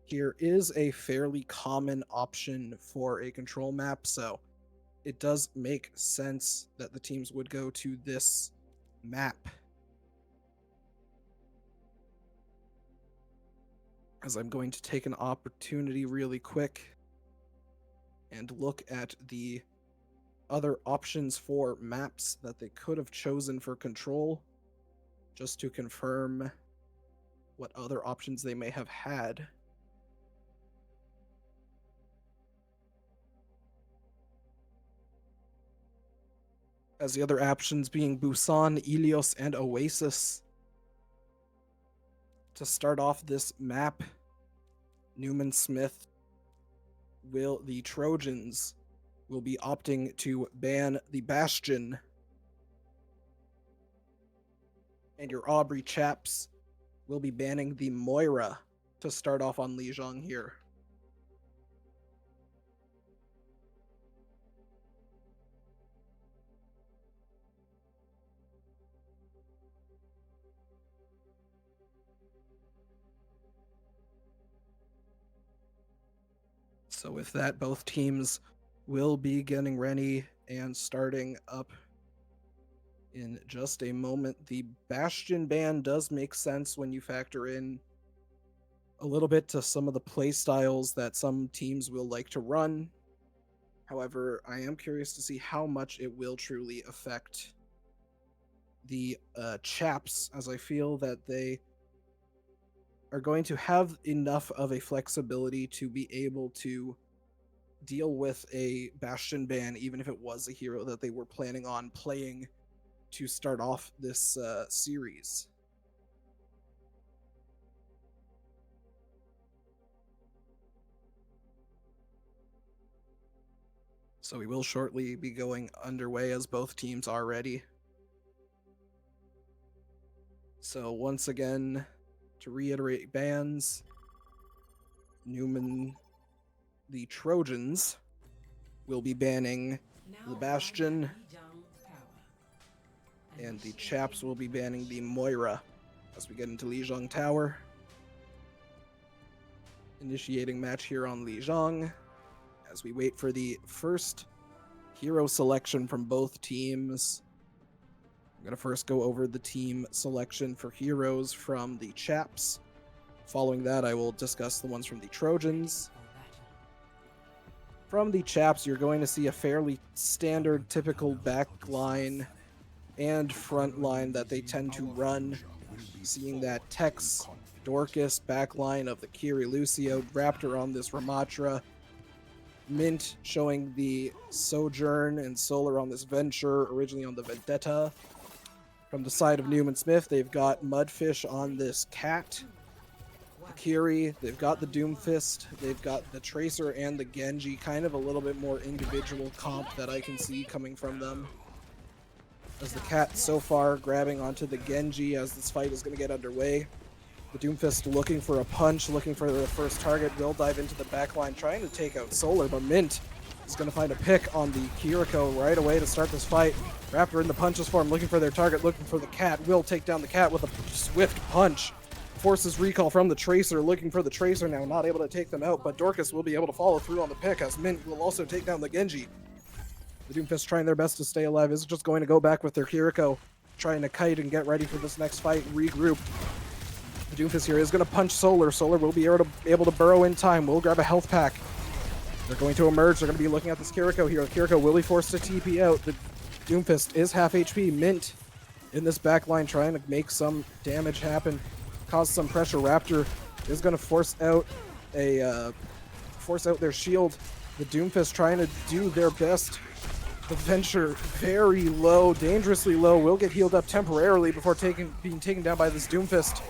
here is a fairly common option for a control map, so it does make sense that the teams would go to this map. As I'm going to take an opportunity really quick and look at the other options for maps that they could have chosen for control, just to confirm what other options they may have had. As the other options being Busan, Ilios, and Oasis. To start off this map, Newman Smith the Trojans will be opting to ban the Bastion. And your Aubrey chaps will be banning the Moira to start off on Lijiang here. So with that, both teams will be getting ready and starting up in just a moment. The Bastion ban does make sense when you factor in a little bit to some of the play styles that some teams will like to run. However, I am curious to see how much it will truly affect the chaps, as I feel that they are going to have enough of a flexibility to be able to deal with a Bastion ban, even if it was a hero that they were planning on playing to start off this series. So we will shortly be going underway as both teams are ready. So once again, to reiterate bans, Newman, the Trojans, will be banning the Bastion, and the chaps will be banning the Moira as we get into Lijiang Tower. Initiating match here on Lijiang as we wait for the first hero selection from both teams. I'm going to first go over the team selection for heroes from the chaps. Following that, I will discuss the ones from the Trojans. From the chaps, you're going to see a fairly standard, typical back line and front line that they tend to run. Seeing that Tex, Dorcas, backline of the Kiri Lucio, Raptor on this Ramatra, Mint showing the Sojourn and Solar on this Venture, originally on the Vendetta. From the side of Newman Smith, they've got Mudfish on this Cat, the Kiri, they've got the Doomfist, they've got the Tracer and the Genji, kind of a little bit more individual comp that I can see coming from them. As the Cat so far grabbing onto the Genji as this fight is going to get underway. The Doomfist looking for a punch, looking for the first target, will dive into the backline, trying to take out Solar, but Mint is going to find a pick on the Kiriko right away to start this fight. Raptor in the punches form, looking for their target, looking for the Cat, will take down the Cat with a swift punch. Forces recall from the Tracer, looking for the Tracer now, not able to take them out, but Dorcas will be able to follow through on the pick as Mint will also take down the Genji. The Doomfist trying their best to stay alive, is just going to go back with their Kiriko, trying to kite and get ready for this next fight, regroup. The Doomfist here is going to punch Solar. Solar will be able to burrow in time, will grab a health pack. They're going to emerge, they're going to be looking at this Kiriko here. Kiriko will be forced to TP out. The Doomfist is half HP. Mint in this backline trying to make some damage happen, cause some pressure. Raptor is going to force out their shield. The Doomfist trying to do their best. The Venture very low, dangerously low, will get healed up temporarily before being taken down by this Doomfist.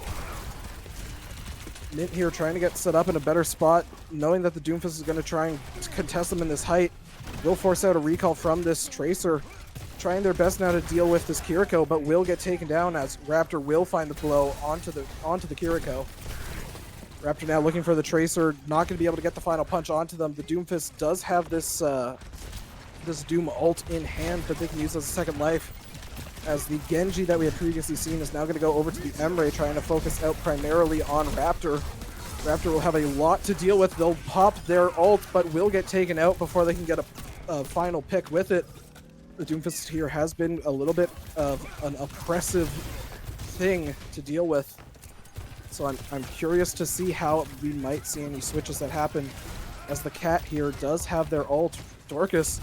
Mint here trying to get set up in a better spot, knowing that the Doomfist is going to try and contest them in this height. Will force out a recall from this Tracer, trying their best now to deal with this Kiriko, but will get taken down as Raptor will find the blow onto the Kiriko. Raptor now looking for the Tracer, not going to be able to get the final punch onto them. The Doomfist does have this Doom ult in hand that they can use as a second life, as the Genji that we had previously seen is now going to go over to the Emre, trying to focus out primarily on Raptor. Raptor will have a lot to deal with. They'll pop their ult, but will get taken out before they can get a final pick with it. The Doomfist here has been a little bit of an oppressive thing to deal with. So I'm curious to see how we might see any switches that happen, as the cat here does have their ult. Dorcas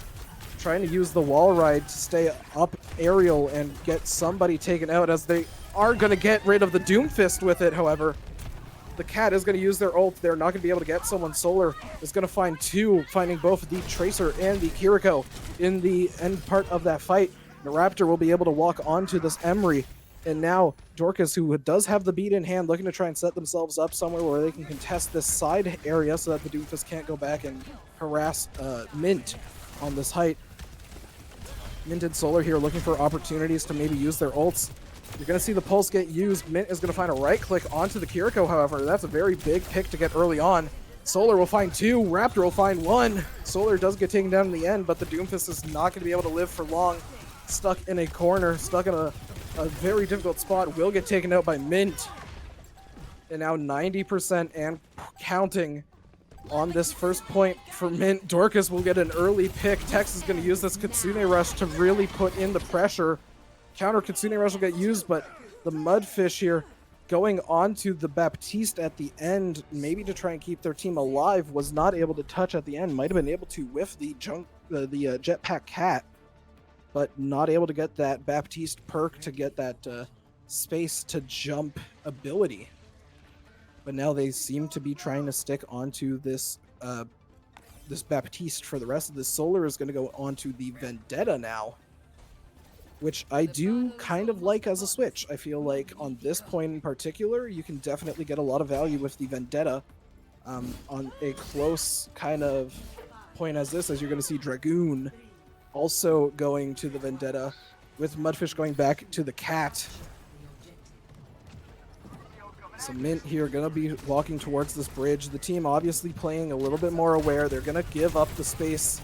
trying to use the wall ride to stay up aerial and get somebody taken out, as they are going to get rid of the Doomfist with it. However, the cat is going to use their ult. They're not going to be able to get someone. Solar is going to find two, finding both the Tracer and the Kiriko in the end part of that fight. The Raptor will be able to walk onto this Emery. And now Dorcas, who does have the beat in hand, looking to try and set themselves up somewhere where they can contest this side area so that the Doomfist can't go back and harass Mint on this height. Mint and Solar here looking for opportunities to maybe use their ults. You're going to see the pulse get used. Mint is going to find a right click onto the Kiriko, however. That's a very big pick to get early on. Solar will find two. Raptor will find one. Solar does get taken down in the end, but the Doomfist is not going to be able to live for long. Stuck in a corner, stuck in a very difficult spot. Will get taken out by Mint. And now 90% and counting on this first point for Mint. Dorcas will get an early pick. Tex is going to use this Kitsune Rush to really put in the pressure. Counter Kitsune Rush will get used, but the Mudfish here going onto the Baptiste at the end, maybe to try and keep their team alive, was not able to touch at the end. Might have been able to whiff the Jetpack Cat, but not able to get that Baptiste perk to get that space to jump ability. But now they seem to be trying to stick onto this this Baptiste for the rest of this. Solar is going to go onto the Vendetta now, which I do kind of like as a switch. I feel like on this point in particular, you can definitely get a lot of value with the Vendetta on a close kind of point as this, as you're going to see Dragoon also going to the Vendetta, with Mudfish going back to the Cat. So Mint here going to be walking towards this bridge. The team obviously playing a little bit more aware. They're going to give up the space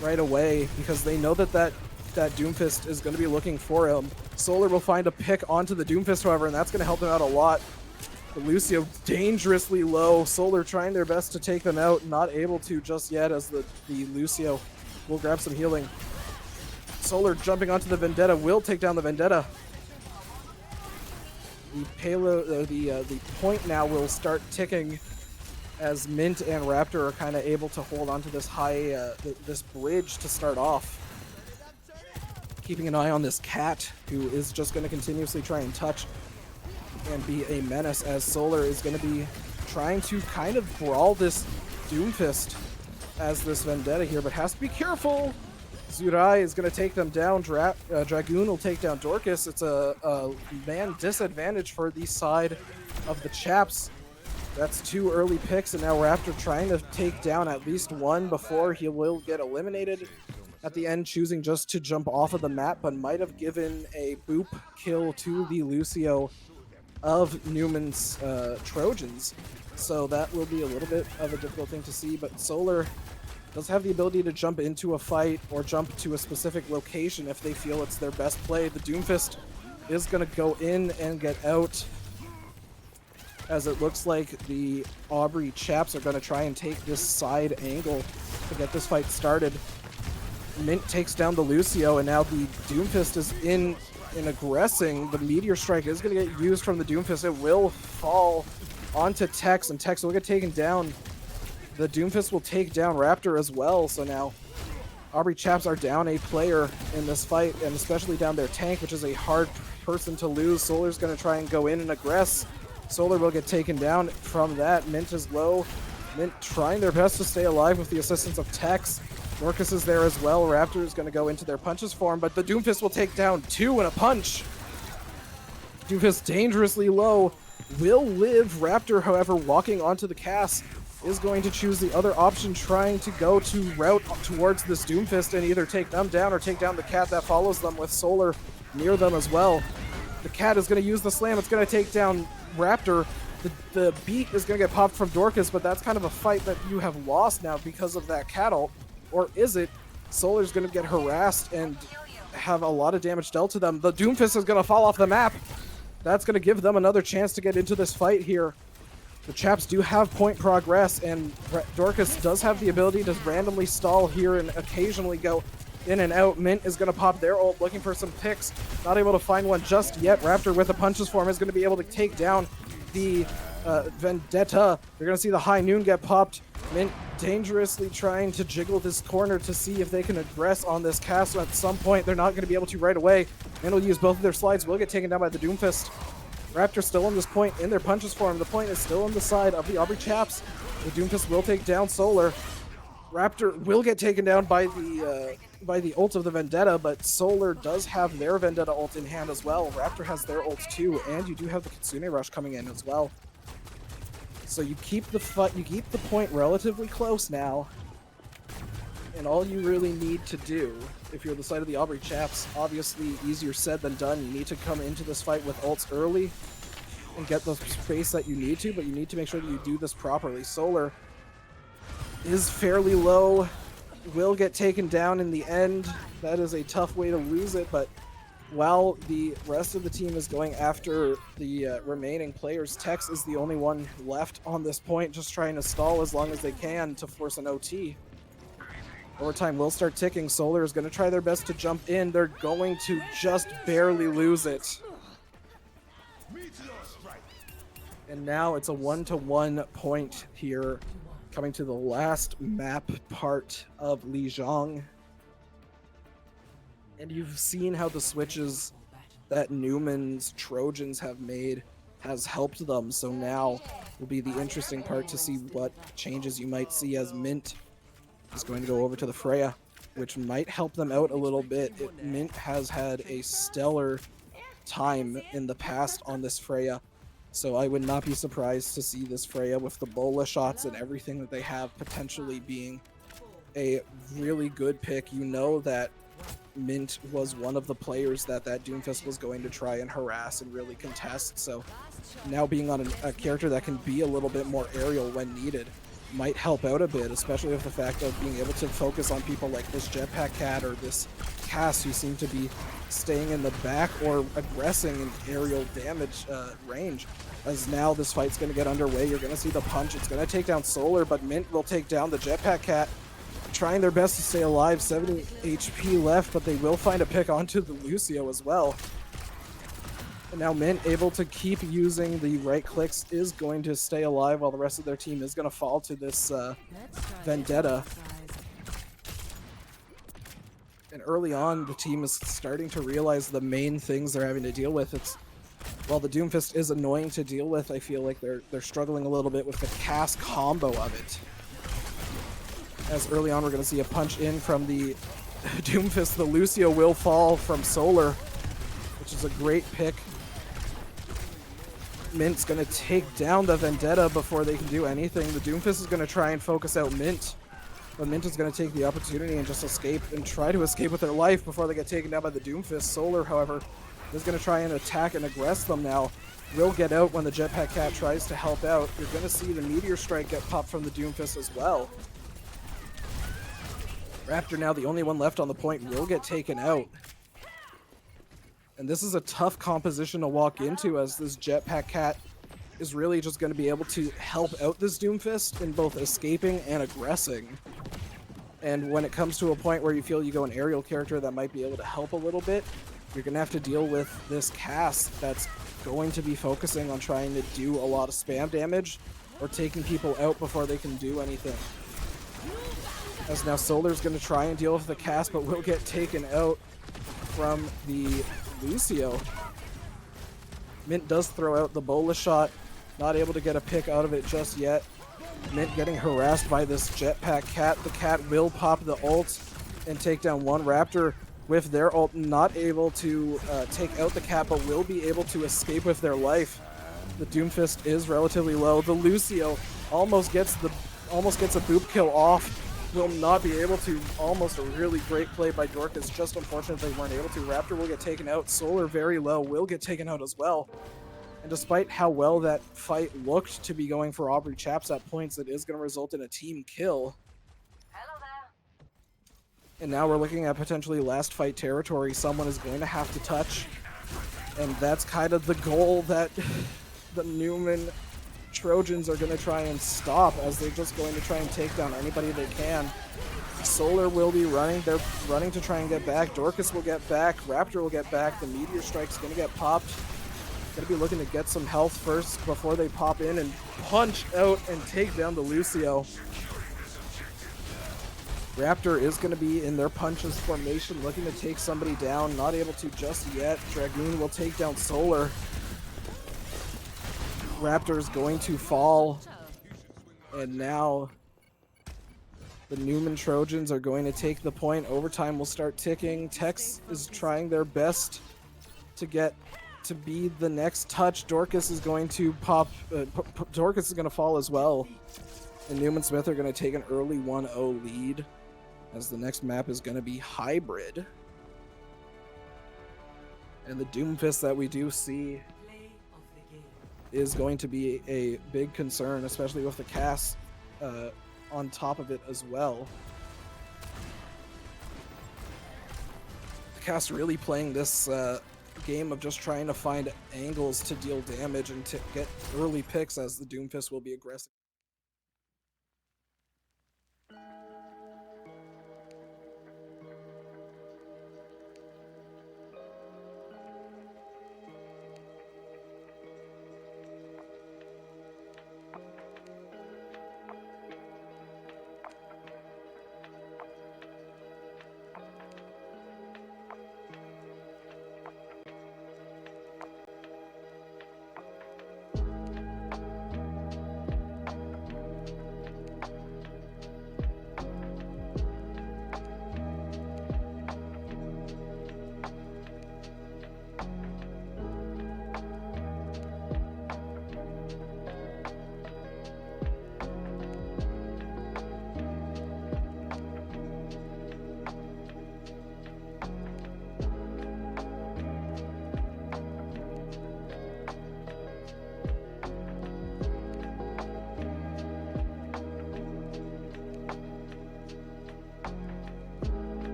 right away because they know that Doomfist is going to be looking for him. Solar will find a pick onto the Doomfist, however, and that's going to help them out a lot. But Lucio dangerously low. Solar trying their best to take them out, not able to just yet, as the Lucio will grab some healing. Solar jumping onto the Vendetta will take down the Vendetta. The payload, the point now will start ticking as Mint and Raptor are kind of able to hold onto this high, this bridge to start off. Keeping an eye on this Cat, who is just going to continuously try and touch and be a menace, as Solar is going to be trying to kind of brawl this Doomfist as this Vendetta here, but has to be careful. Zurai is going to take them down. Dragoon will take down Dorcas. It's a man disadvantage for the side of the Chaps. That's two early picks, and now Raptor trying to take down at least one before he will get eliminated. At the end, choosing just to jump off of the map, but might have given a boop kill to the Lucio of Newman's Trojans. So that will be a little bit of a difficult thing to see, but Solar does have the ability to jump into a fight or jump to a specific location if they feel it's their best play. The Doomfist is going to go in and get out, as it looks like the Aubrey Chaps are going to try and take this side angle to get this fight started. Mint takes down the Lucio, and now the Doomfist is in aggressing. The Meteor Strike is going to get used from the Doomfist. It will fall onto Tex, and Tex will get taken down. The Doomfist will take down Raptor as well, so now Aubrey Chaps are down a player in this fight, and especially down their tank, which is a hard person to lose. Solar's going to try and go in and aggress. Solar will get taken down from that. Mint is low. Mint trying their best to stay alive with the assistance of Tex. Dorcas is there as well. Raptor is going to go into their punches for him, but the Doomfist will take down two in a punch. Doomfist dangerously low. Will live. Raptor, however, walking onto the cast, is going to choose the other option, trying to go to route towards this Doomfist and either take them down or take down the Cat that follows them, with Solar near them as well. The Cat is going to use the slam. It's going to take down Raptor. The beat is going to get popped from Dorcas, but that's kind of a fight that you have lost now because of that Cat ult. Or is it? Solar's going to get harassed and have a lot of damage dealt to them. The Doomfist is going to fall off the map. That's going to give them another chance to get into this fight here. The Chaps do have point progress, and Dorcas does have the ability to randomly stall here and occasionally go in and out. Mint is going to pop their ult, looking for some picks. Not able to find one just yet. Raptor with a punches form is going to be able to take down the Vendetta. You're going to see the high noon get popped. Mint dangerously trying to jiggle this corner to see if they can aggress on this castle at some point. They're not going to be able to right away. Mint will use both of their slides. Will get taken down by the Doomfist. Raptor still on this point in their punches form. The point is still on the side of the Aubrey Chaps. The Doomfist will take down Solar. Raptor will get taken down by the ult of the Vendetta, but Solar does have their Vendetta ult in hand as well. Raptor has their ult too, and you do have the Kitsune Rush coming in as well. So you keep the point relatively close now, and all you really need to do, if you're the side of the Aubrey Chaps, obviously easier said than done. You need to come into this fight with ults early and get the space that you need to, but you need to make sure that you do this properly. Solar is fairly low, will get taken down in the end. That is a tough way to lose it, but while the rest of the team is going after the remaining players, Tex is the only one left on this point, just trying to stall as long as they can to force an OT. Overtime will start ticking. Solar is going to try their best to jump in. They're going to just barely lose it. And now it's a 1-to-1 point here, coming to the last map part of Lijiang. And you've seen how the switches that Newman's Trojans have made has helped them. So now will be the interesting part to see what changes you might see as Mint is going to go over to the Freya, which might help them out a little bit. Mint has had a stellar time in the past on this Freya, so I would not be surprised to see this Freya with the bola shots and everything that they have potentially being a really good pick. You know that Mint was one of the players that Doomfist was going to try and harass and really contest, so now being on a character that can be a little bit more aerial when needed might help out a bit, especially with the fact of being able to focus on people like this Jetpack Cat or this Cass who seem to be staying in the back or aggressing in aerial damage range. As now this fight's going to get underway, you're going to see the punch. It's going to take down Solar, but Mint will take down the Jetpack Cat, trying their best to stay alive. 70 HP left, but they will find a pick onto the Lucio as well. And now Mint, able to keep using the right clicks, is going to stay alive while the rest of their team is going to fall to this Vendetta. And early on, the team is starting to realize the main things they're having to deal with. While the Doomfist is annoying to deal with, I feel like they're struggling a little bit with the cast combo of it. As early on, we're going to see a punch in from the Doomfist. The Lucio will fall from Solar, which is a great pick. Mint's going to take down the Vendetta before they can do anything. The Doomfist is going to try and focus out Mint, but Mint is going to take the opportunity and just escape and try to escape with their life before they get taken down by the Doomfist. Solar, however, is going to try and attack and aggress them now. Will get out when the Jetpack Cat tries to help out. You're going to see the Meteor Strike get popped from the Doomfist as well. Raptor, now the only one left on the point, will get taken out. And this is a tough composition to walk into, as this Jetpack Cat is really just going to be able to help out this Doomfist in both escaping and aggressing. And when it comes to a point where you feel you go an aerial character that might be able to help a little bit, you're going to have to deal with this cast that's going to be focusing on trying to do a lot of spam damage or taking people out before they can do anything. As now Solar's going to try and deal with the cast, but will get taken out from the Lucio. Mint does throw out the bola shot, not able to get a pick out of it just yet. Mint getting harassed by this Jetpack Cat. The Cat will pop the ult and take down one. Raptor with their ult not able to take out the Cat, but will be able to escape with their life. The Doomfist is relatively low. The Lucio almost gets a boop kill off. Will not be able to. Almost a really great play by Dorcas. Just unfortunate they weren't able to. Raptor will get taken out. Solar very low. Will get taken out as well. And despite how well that fight looked to be going for Aubrey Chaps at points, it is going to result in a team kill. Hello there. And now we're looking at potentially last fight territory. Someone is going to have to touch. And that's kind of the goal that the Newman Trojans are going to try and stop, as they're just going to try and take down anybody they can. Solar will be running. They're running to try and get back. Dorcas will get back. Raptor will get back. The Meteor Strike's going to get popped. Going to be looking to get some health first before they pop in and punch out and take down the Lucio. Raptor is going to be in their punches formation, looking to take somebody down. Not able to just yet. Dragoon will take down Solar. Raptor is going to fall. And now the Newman Trojans are going to take the point. Overtime will start ticking. Tex is trying their best to get to be the next touch. Dorcas is going to pop. Dorcas is going to fall as well. And Newman Smith are going to take an early 1-0 lead, as the next map is going to be Hybrid. And the Doomfist that we do see is going to be a big concern, especially with the cast on top of it as well. The cast really playing this game of just trying to find angles to deal damage and to get early picks, as the Doomfist will be aggressive.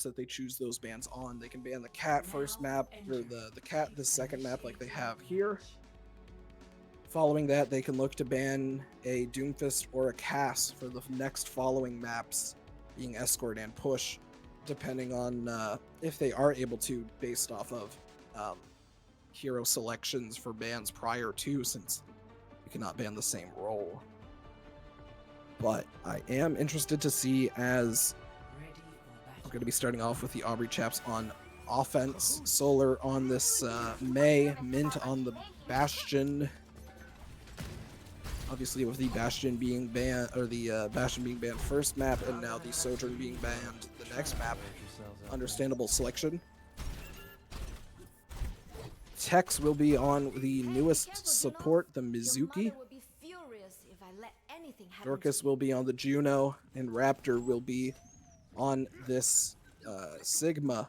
That they choose those bans on. They can ban the cat first map, or the cat the second map, like they have here. Following that, they can look to ban a Doomfist or a Cass for the next following maps, being Escort and Push, depending on if they are able to, based off of hero selections for bans prior to, since you cannot ban the same role. But I am interested to see, as we're going to be starting off with the Aubrey chaps on offense. Solar on this May, Mint on the Bastion. Obviously, with the Bastion being banned, or the Bastion being banned first map, and now the Sojourn being banned the next map. Understandable selection. Tex will be on the newest support, the Mizuki. Dorcas will be on the Juno, and Raptor will be on this Sigma.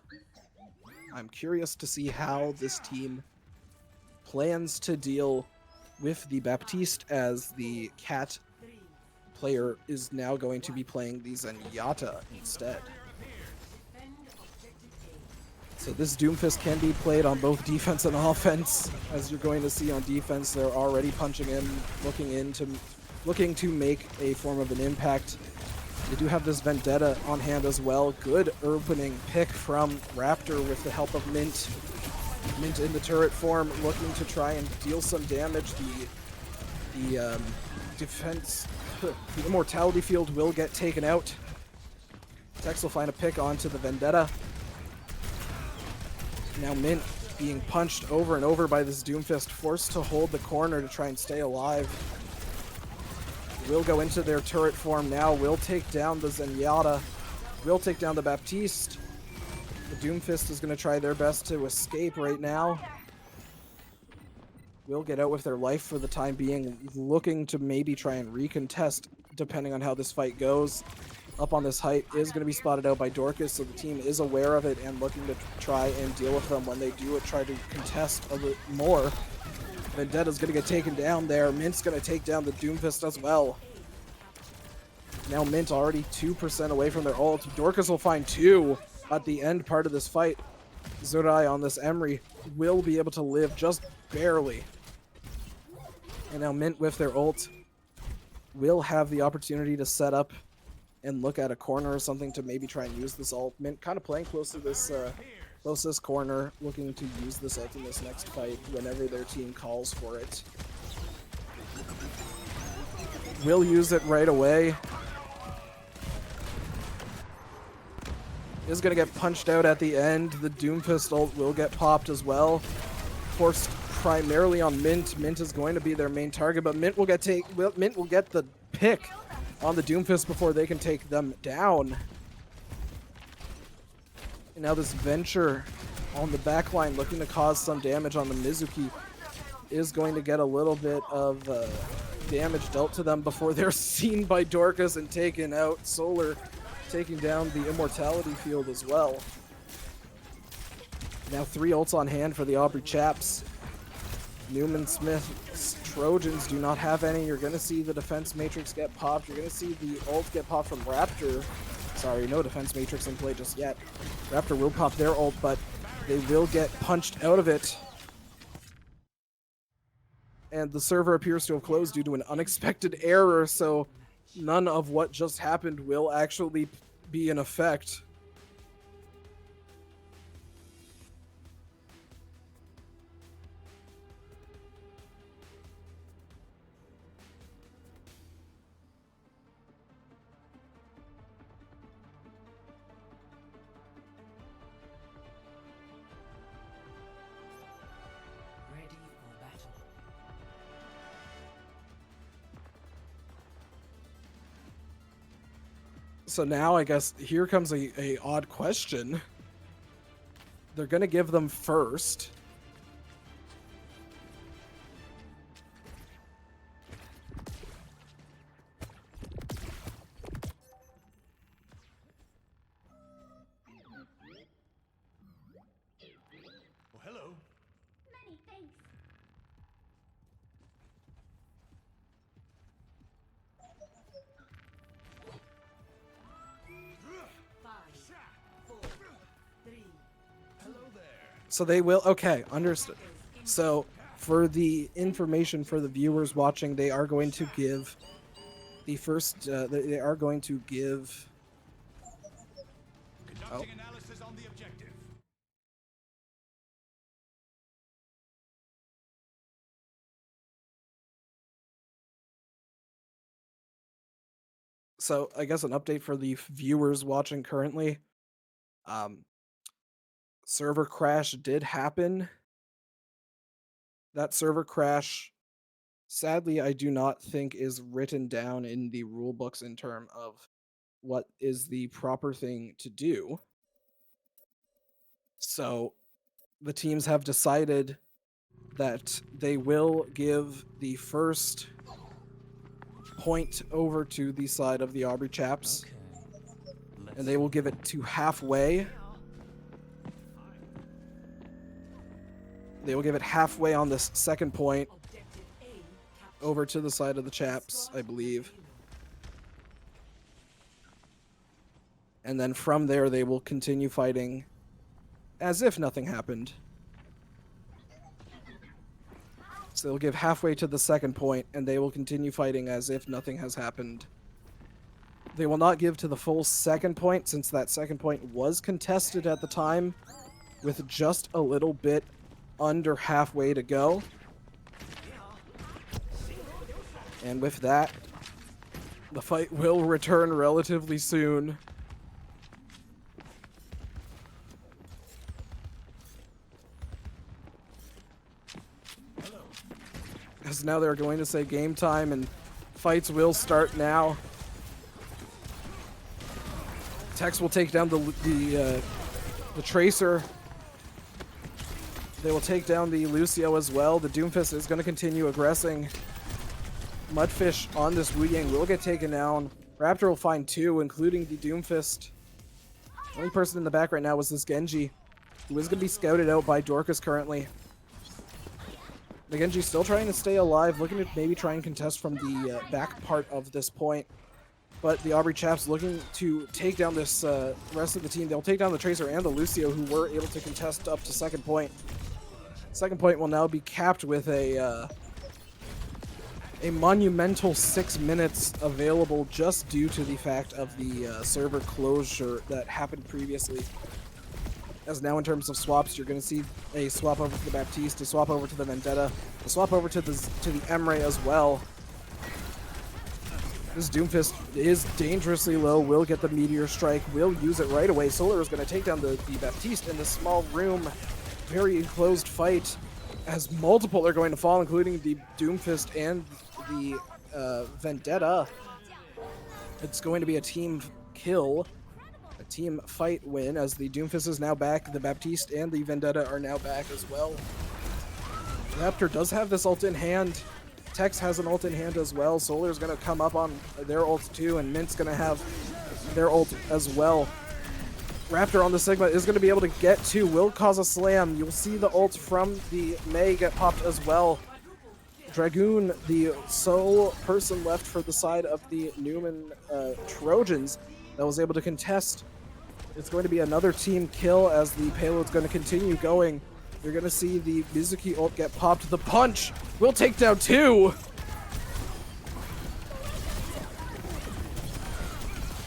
I'm curious to see how this team plans to deal with the Baptiste, as the cat player is now going to be playing the Zenyatta instead. So this Doomfist can be played on both defense and offense. As you're going to see on defense, they're already punching in, looking to make a form of an impact. They do have this Vendetta on hand as well. Good opening pick from Raptor with the help of Mint. Mint in the turret form, looking to try and deal some damage. The defense, the Immortality Field will get taken out. Tex will find a pick onto the Vendetta. Now Mint being punched over and over by this Doomfist, forced to hold the corner to try and stay alive. Will go into their turret form now, will take down the Zenyatta, will take down the Baptiste. The Doomfist is going to try their best to escape right now. Will get out with their life for the time being, looking to maybe try and recontest, depending on how this fight goes. up on this height is going to be spotted out by Dorcas, so the team is aware of it and looking to try and deal with them when they do try to contest a bit more. Vendetta's going to get taken down there. Mint's going to take down the Doomfist as well. Now Mint already 2% away from their ult. Dorcas will find 2 at the end part of this fight. Zurai on this Emery will be able to live just barely. And now Mint with their ult will have the opportunity to set up and look at a corner or something to maybe try and use this ult. Mint kind of playing close to this closest corner, looking to use this ult in this next fight whenever their team calls for it. Will use it right away. Is going to get punched out at the end. The Doomfist ult will get popped as well. Forced primarily on Mint. Mint is going to be their main target, but Mint will get the pick on the Doomfist before they can take them down. And now this Venture on the back line looking to cause some damage on the Mizuki is going to get a little bit of damage dealt to them before they're seen by Dorcas and taken out. Solar taking down the Immortality Field as well. Now 3 ults on hand for the Aubrey Chaps. Newman Smith's Trojans do not have any. You're going to see the defense matrix get popped. You're going to see the ult get popped from Raptor. Sorry, no defense matrix in play just yet. Raptor will pop their ult, but they will get punched out of it. And the server appears to have closed due to an unexpected error, so none of what just happened will actually be in effect. So now I guess here comes a odd question. They're going to give them first. Well, hello. Many thanks. So they will, okay, understood. So for the information for the viewers watching, they are going to give the first, they are going to give, Conducting analysis on the objective. so I guess an update for the viewers watching currently. Server crash did happen. That server crash, sadly, I do not think is written down in the rule books in terms of what is the proper thing to do. So the teams have decided that they will give the first point over to the side of the Aubrey Chaps, and they will give it to halfway. They will give it halfway on this second point over to the side of the Chaps, I believe. And then from there, they will continue fighting as if nothing happened. So they'll give halfway to the second point, and they will continue fighting as if nothing has happened. They will not give to the full second point, since that second point was contested at the time, with just a little bit under halfway to go. And with that, the fight will return relatively soon. As now they're going to say game time, and fights will start now. Tex will take down the Tracer. They will take down the Lucio as well. The Doomfist is going to continue aggressing. Mudfish on this Wu Yang will get taken down. Raptor will find 2, including the Doomfist. The only person in the back right now was this Genji, who is going to be scouted out by Dorcas currently. The Genji still trying to stay alive, looking to maybe try and contest from the back part of this point. But the Aubrey Chaps looking to take down this rest of the team. They'll take down the Tracer and the Lucio, who were able to contest up to second point. Second point will now be capped with a monumental 6 minutes available just due to the fact of the server closure that happened previously. As now in terms of swaps, you're going to see a swap over to the Baptiste, a swap over to the Vendetta, a swap over to the Emre as well. This Doomfist is dangerously low, will get the Meteor Strike, will use it right away. Solar is going to take down the Baptiste in this small room, very enclosed fight, as multiple are going to fall, including the Doomfist and the Vendetta. It's going to be a team kill, a team fight win, as the Doomfist is now back, the Baptiste and the Vendetta are now back as well. Raptor does have this ult in hand. Tex has an ult in hand as well. Solar's going to come up on their ult too, and Mint's going to have their ult as well. Raptor on the Sigma is going to be able to get 2, will cause a slam. You'll see the ult from the Mei get popped as well. Dragoon, the sole person left for the side of the Newman Trojans that was able to contest. It's going to be another team kill as the payload's going to continue going. You're going to see the Mizuki ult get popped. The punch will take down 2.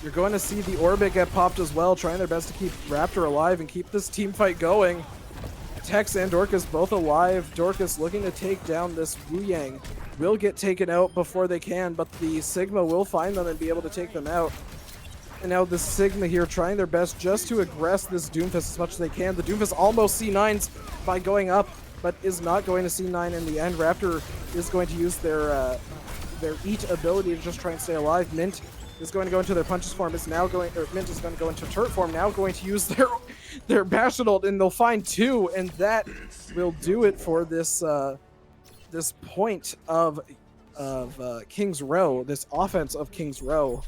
You're going to see the Orbit get popped as well, trying their best to keep Raptor alive and keep this team fight going. Tex and Dorcas both alive. Dorcas looking to take down this Wu Yang. Will get taken out before they can, but the Sigma will find them and be able to take them out. And now the Sigma here trying their best just to aggress this Doomfist as much as they can. The Doomfist almost C9s by going up, but is not going to C9 in the end. Raptor is going to use their Eat ability to just try and stay alive. Mint is going to go into their punches form. Mint is going to go into turret form. Now going to use their Bastion ult, and they'll find 2, and that will do it for this this point of King's Row. This offense of King's Row,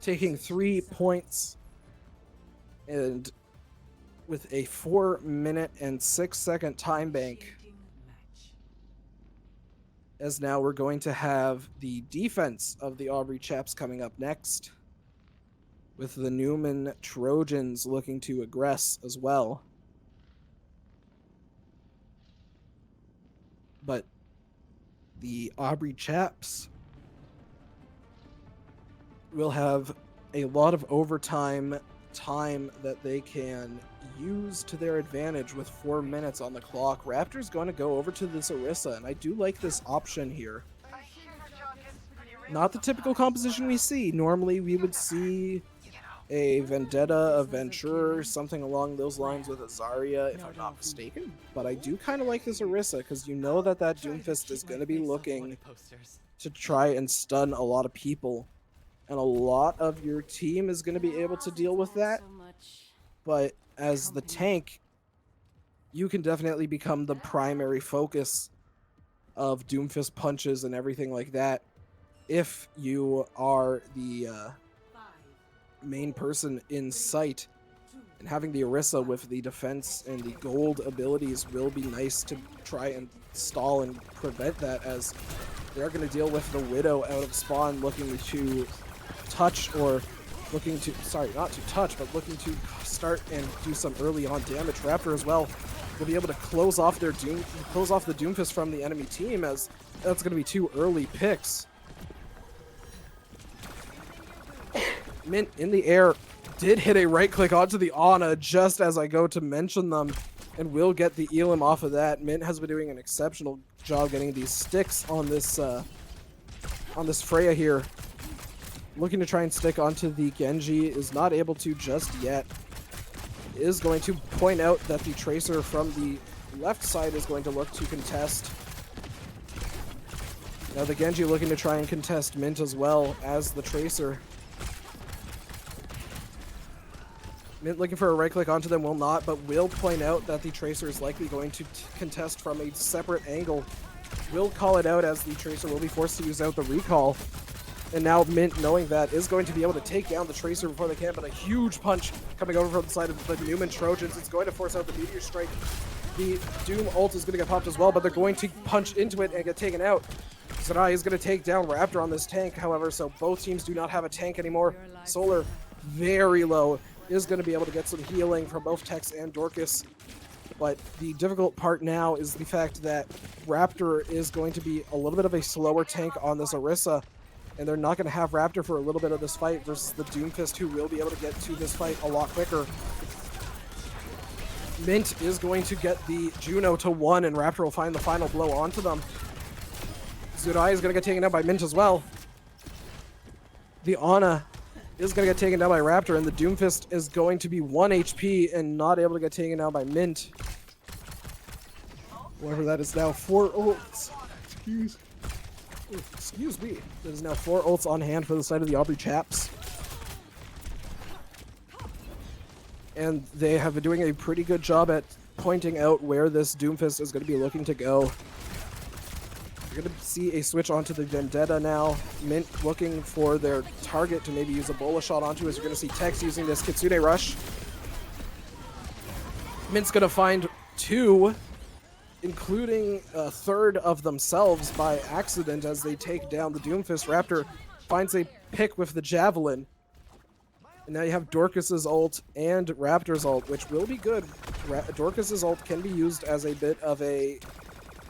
taking 3 points, and with a 4-minute and 6-second time bank. As now we're going to have the defense of the Aubrey Chaps coming up next, with the Newman Trojans looking to aggress as well. But the Aubrey Chaps will have a lot of overtime time that they can use to their advantage with 4 minutes on the clock. Raptor's going to go over to this Orisa, and I do like this option here. Not the typical composition we see. Normally we would see a Vendetta, a Venturer, something along those lines with a Zarya, if I'm not mistaken. But I do kind of like this Orisa, because you know that Doomfist is going to be looking to try and stun a lot of people. And a lot of your team is going to be able to deal with that. But as the tank, you can definitely become the primary focus of Doomfist punches and everything like that if you are the main person in sight. And having the Orisa with the defense and the gold abilities will be nice to try and stall and prevent that, as they're going to deal with the Widow out of spawn looking to touch, or looking to, sorry, not to touch, but looking to start and do some early on damage. Raptor as well will be able to close off the Doomfist from the enemy team, as that's going to be 2 early picks. Mint in the air did hit a right click onto the Ana just as I go to mention them, and will get the Elim off of that. Mint has been doing an exceptional job getting these sticks on this Freya here. Looking to try and stick onto the Genji, is not able to just yet. Is going to point out that the Tracer from the left side is going to look to contest. Now the Genji looking to try and contest Mint as well as the Tracer. Mint looking for a right click onto them, will not, but will point out that the Tracer is likely going to contest from a separate angle. Will call it out, as the Tracer will be forced to use out the recall. And now Mint, knowing that, is going to be able to take down the Tracer before they can, but a huge punch coming over from the side of the Newman Trojans. It's going to force out the Meteor Strike. The Doom ult is going to get popped as well, but they're going to punch into it and get taken out. Zerai is going to take down Raptor on this tank, however, so both teams do not have a tank anymore. Solar, very low, is going to be able to get some healing from both Tex and Dorcas. But the difficult part now is the fact that Raptor is going to be a little bit of a slower tank on this Orisa, and they're not going to have Raptor for a little bit of this fight versus the Doomfist, who will be able to get to this fight a lot quicker. Mint is going to get the Juno to 1, and Raptor will find the final blow onto them. Zerai is going to get taken out by Mint as well. The Ana is going to get taken down by Raptor, and the Doomfist is going to be 1 HP and not able to get taken down by Mint. Whatever that is now, 4 ults. Excuse me. There's now 4 ults on hand for the side of the Aubrey Chaps. And they have been doing a pretty good job at pointing out where this Doomfist is going to be looking to go. You're going to see a switch onto the Vendetta now. Mint looking for their target to maybe use a bola shot onto, as you're going to see Tex using this Kitsune Rush. Mint's going to find 2, including a third of themselves by accident as they take down the Doomfist. Raptor finds a pick with the Javelin. And now you have Dorcas's ult and Raptor's ult, which will be good. Dorcas's ult can be used as a bit of a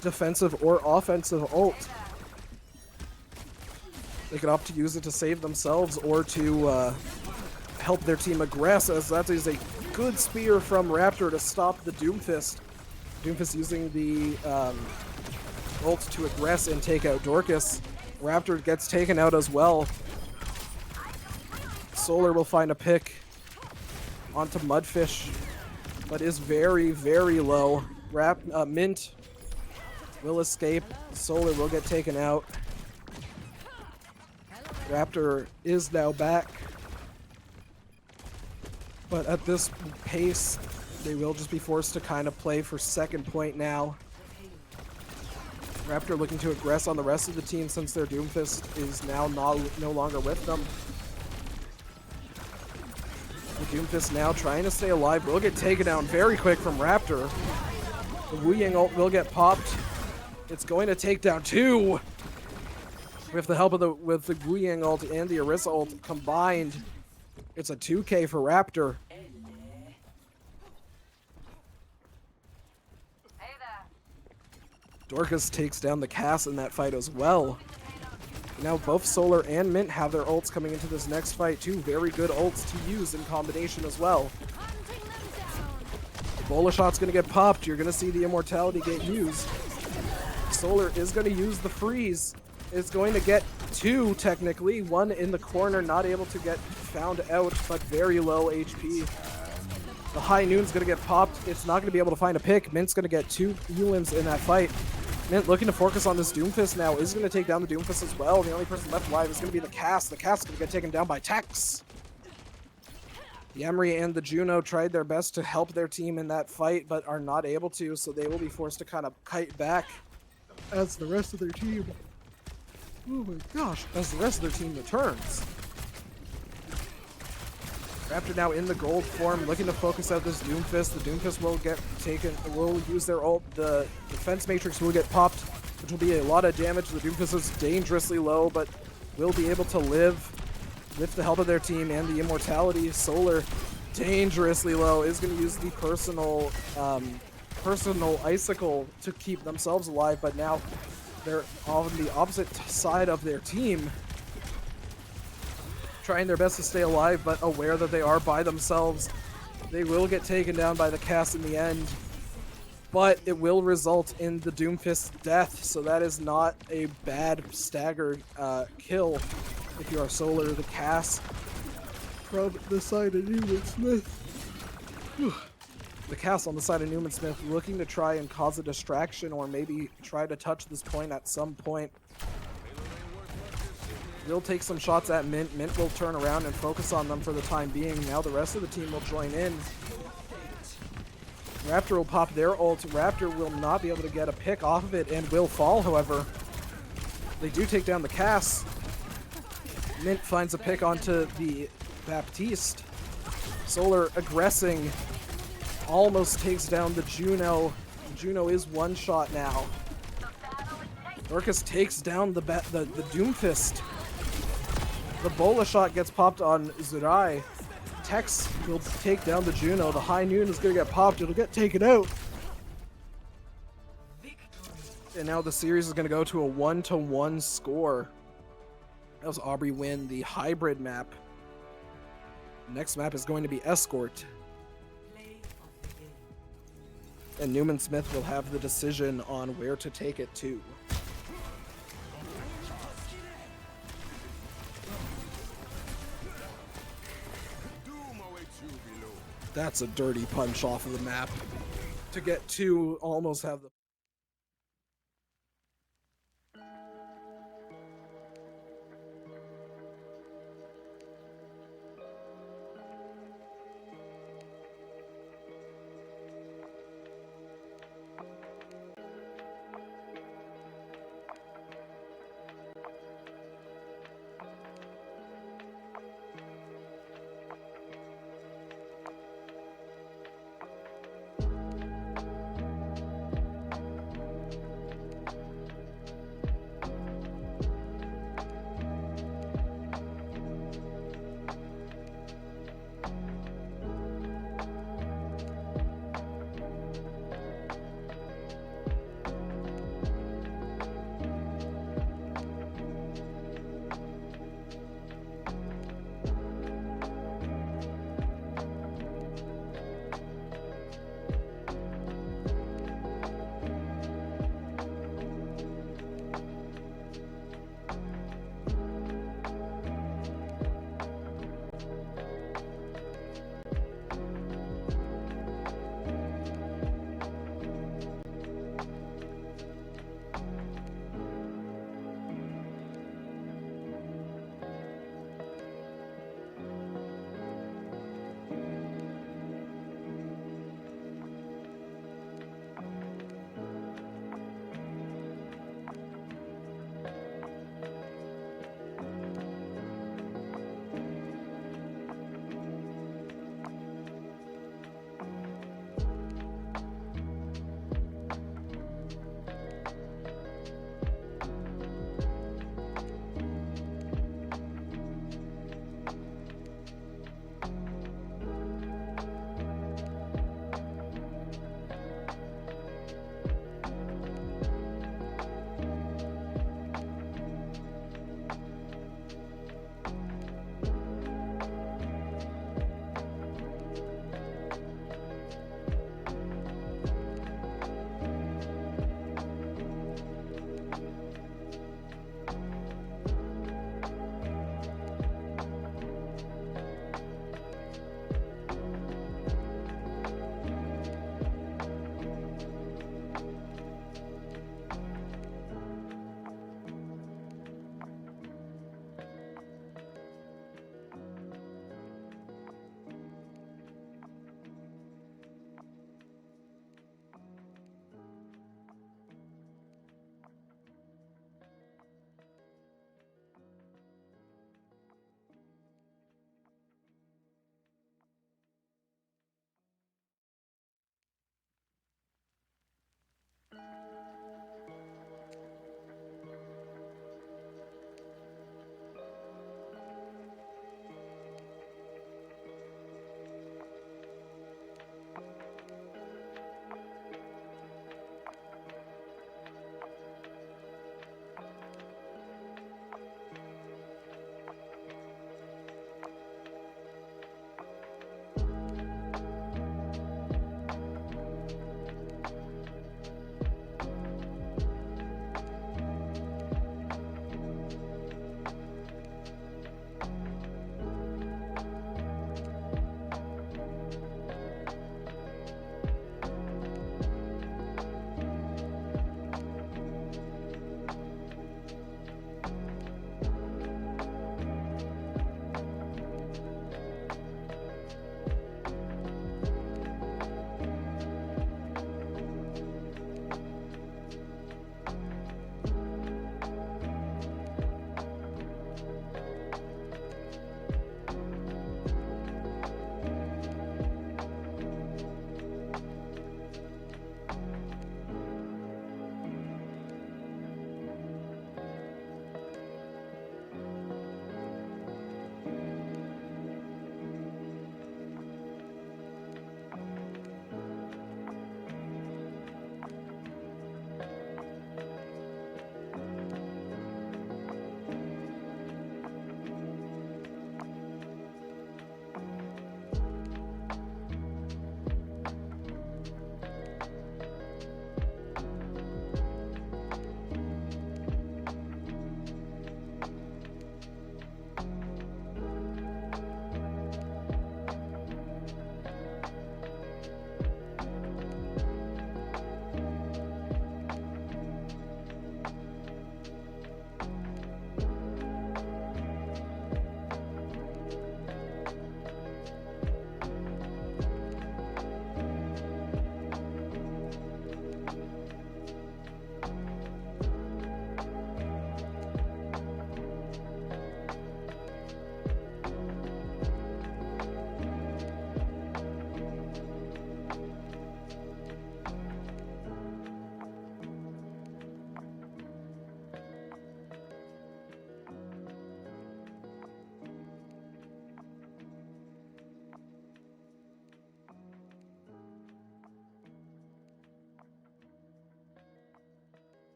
defensive or offensive ult. They could opt to use it to save themselves or to help their team aggress, as that is a good spear from Raptor to stop the Doomfist. Doomfist using the ult to aggress and take out Dorcas. Raptor gets taken out as well. Solar will find a pick onto Mudfish, but is very, very low. Mint will escape. Solar will get taken out. Raptor is now back. But at this pace, they will just be forced to kind of play for second point now. Raptor looking to aggress on the rest of the team since their Doomfist is now no longer with them. The Doomfist now trying to stay alive. Will get taken down very quick from Raptor. The Wu Yang ult will get popped. It's going to take down 2. With the help of the Wu Yang ult and the Orisa ult combined, it's a 2K for Raptor. Dorcas takes down the Cass in that fight as well. Now both Solar and Mint have their ults coming into this next fight. 2 very good ults to use in combination as well. The Bola shot's going to get popped. You're going to see the Immortality get used. Solar is going to use the freeze. It's going to get 2 technically. 1 in the corner, not able to get found out, but very low HP. The High Noon's going to get popped. It's not going to be able to find a pick. Mint's going to get 2 elims in that fight. Mint looking to focus on this Doomfist now, is going to take down the Doomfist as well. The only person left alive is going to be the Cass. The Cass is going to get taken down by Tex. The Emery and the Juno tried their best to help their team in that fight, but are not able to, so they will be forced to kind of kite back as the rest of their team... Oh my gosh, as the rest of their team returns. Raptor now in the gold form, looking to focus out this Doomfist. The Doomfist will use their ult. The defense matrix will get popped, which will be a lot of damage. The Doomfist is dangerously low, but will be able to live with the help of their team and the Immortality. Solar, dangerously low, is going to use the personal icicle to keep themselves alive, but now they're on the opposite side of their team, trying their best to stay alive, but aware that they are by themselves. They will get taken down by the Cass in the end, but it will result in the Doomfist's death, so that is not a bad staggered kill if you are Solar. The Cass from the side of Newman Smith. The Cass on the side of Newman Smith looking to try and cause a distraction or maybe try to touch this point at some point. They'll take some shots at Mint. Mint will turn around and focus on them for the time being. Now the rest of the team will join in. Raptor will pop their ult. Raptor will not be able to get a pick off of it and will fall, however. They do take down the Cass. Mint finds a pick onto the Baptiste. Solar aggressing. Almost takes down the Juno. Juno is one shot now. Dorcas takes down the Doomfist. The Bola shot gets popped on Zurai. Tex will take down the Juno. The High Noon is going to get popped. It'll get taken out. And now the series is going to go to a 1-1 score. That was Aubrey win the hybrid map. Next map is going to be Escort. And Newman Smith will have the decision on where to take it to. That's a dirty punch off of the map. To get to almost have the...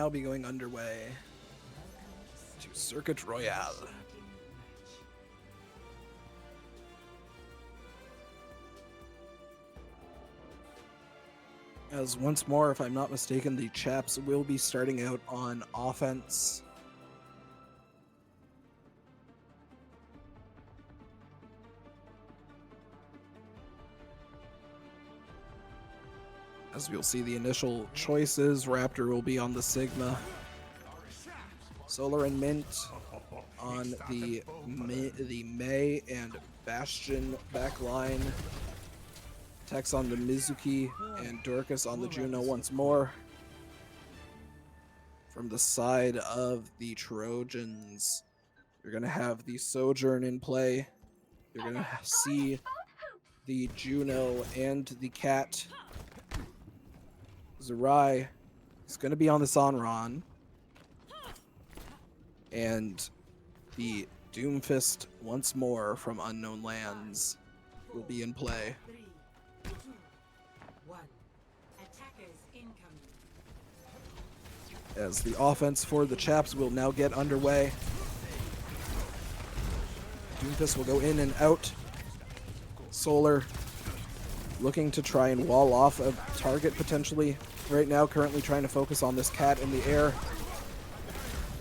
now be going underway to Circuit Royale. As once more, if I'm not mistaken, the chaps will be starting out on offense. As we'll see the initial choices, Raptor will be on the Sigma. Solar and Mint on the Mei and Bastion backline. Tex on the Mizuki and Dorcas on the Juno once more. From the side of the Trojans, you're going to have the Sojourn in play. You're going to see the Juno and the Cat. Zerai is going to be on the Sanron. And the Doomfist once more from Unknown Lands will be in play. 3, 2, 1. Attackers incoming. As the offense for the chaps will now get underway. Doomfist will go in and out. Solar looking to try and wall off a target potentially. Right now, currently trying to focus on this Cat in the air.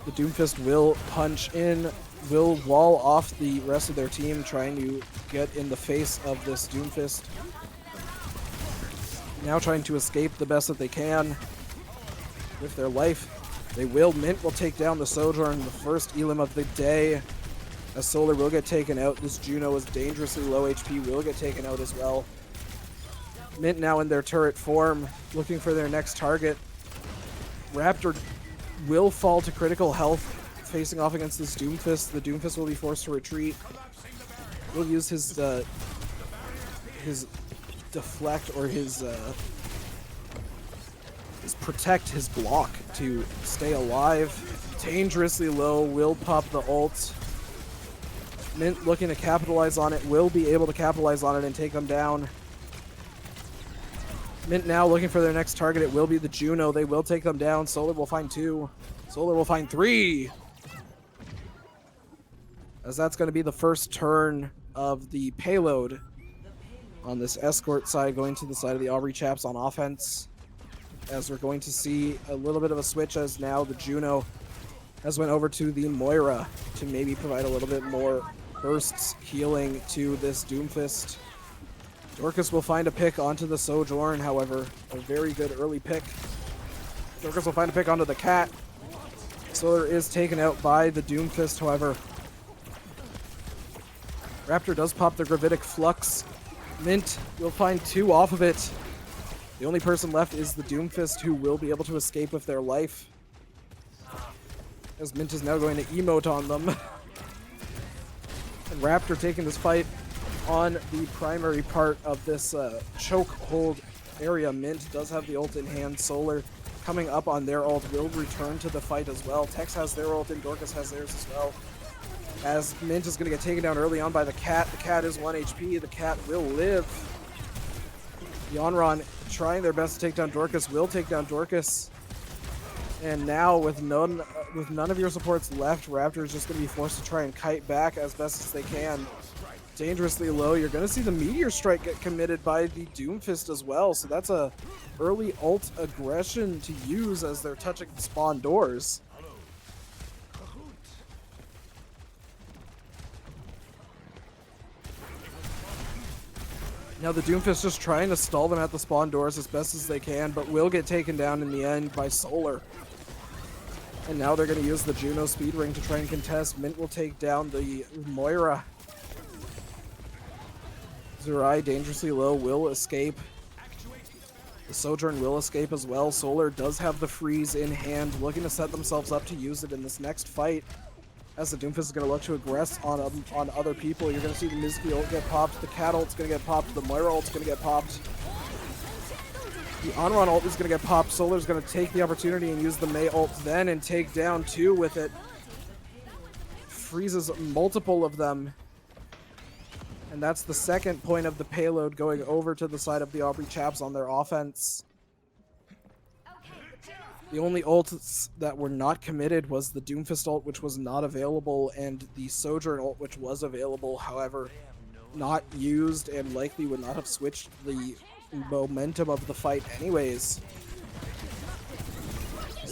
The Doomfist will punch in, will wall off the rest of their team, trying to get in the face of this Doomfist. Now trying to escape the best that they can with their life. They will. Mint will take down the Sojourn, the first Elim of the day. As Solar will get taken out. This Juno is dangerously low HP, will get taken out as well. Mint now in their turret form, looking for their next target. Raptor will fall to critical health, facing off against this Doomfist. The Doomfist will be forced to retreat. Will use his deflect or his protect, his block to stay alive. Dangerously low, will pop the ult. Mint looking to capitalize on it, will be able to capitalize on it and take them down. Mint now looking for their next target. It will be the Juno. They will take them down. Solar will find 2. Solar will find 3. As that's going to be the first turn of the payload on this escort side, going to the side of the Aubrey chaps on offense. As we're going to see a little bit of a switch as now the Juno has went over to the Moira to maybe provide a little bit more bursts healing to this Doomfist. Dorcas will find a pick onto the Sojourn, however, a very good early pick. Dorcas will find a pick onto the Cat. Solar is taken out by the Doomfist, however. Raptor does pop the Gravitic Flux. Mint will find 2 off of it. The only person left is the Doomfist, who will be able to escape with their life. As Mint is now going to emote on them. And Raptor taking this fight on the primary part of this choke hold area. Mint does have the ult in hand. Solar coming up on their ult will return to the fight as well. Tex has their ult and Dorcas has theirs as well. As Mint is going to get taken down early on by the Cat. The Cat is 1 HP. The Cat will live. The Onron trying their best to take down Dorcas will take down Dorcas. And now with none of your supports left, Raptor is just going to be forced to try and kite back as best as they can. Dangerously low. You're going to see the Meteor Strike get committed by the Doomfist as well. So that's a early ult aggression to use as they're touching the spawn doors. Now the Doomfist just trying to stall them at the spawn doors as best as they can, but will get taken down in the end by Solar. And now they're going to use the Juno Speed Ring to try and contest. Mint will take down the Moira. Zerai dangerously low will escape. The Sojourn will escape as well. Solar does have the freeze in hand, looking to set themselves up to use it in this next fight. As the Doomfist is going to look to aggress on other people. You're going to see the Mizuki ult get popped, the Cat ult's going to get popped, the Moira ult's going to get popped. The Onron ult is going to get popped. Solar's going to take the opportunity and use the Mei ult then and take down 2 with it. Freezes multiple of them. And that's the second point of the payload going over to the side of the Aubrey chaps on their offense. The only ults that were not committed was the Doomfist ult, which was not available, and the Sojourn ult, which was available, however, not used and likely would not have switched the momentum of the fight anyways.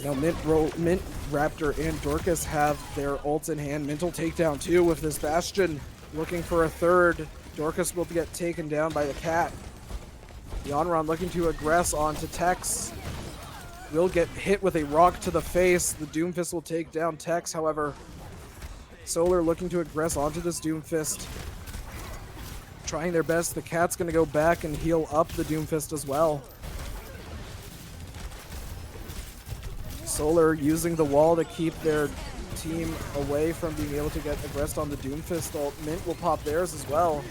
Now Mint, Raptor, and Dorcas have their ults in hand. Mint will take down two with this Bastion, looking for a third. Dorcas will get taken down by the cat. The Onron looking to aggress onto Tex. Will get hit with a rock to the face. The Doomfist will take down Tex, however. Solar looking to aggress onto this Doomfist. Trying their best. The cat's going to go back and heal up the Doomfist as well. Solar using the wall to keep their team away from being able to get aggressed on the Doomfist ult. Mint will pop theirs as well.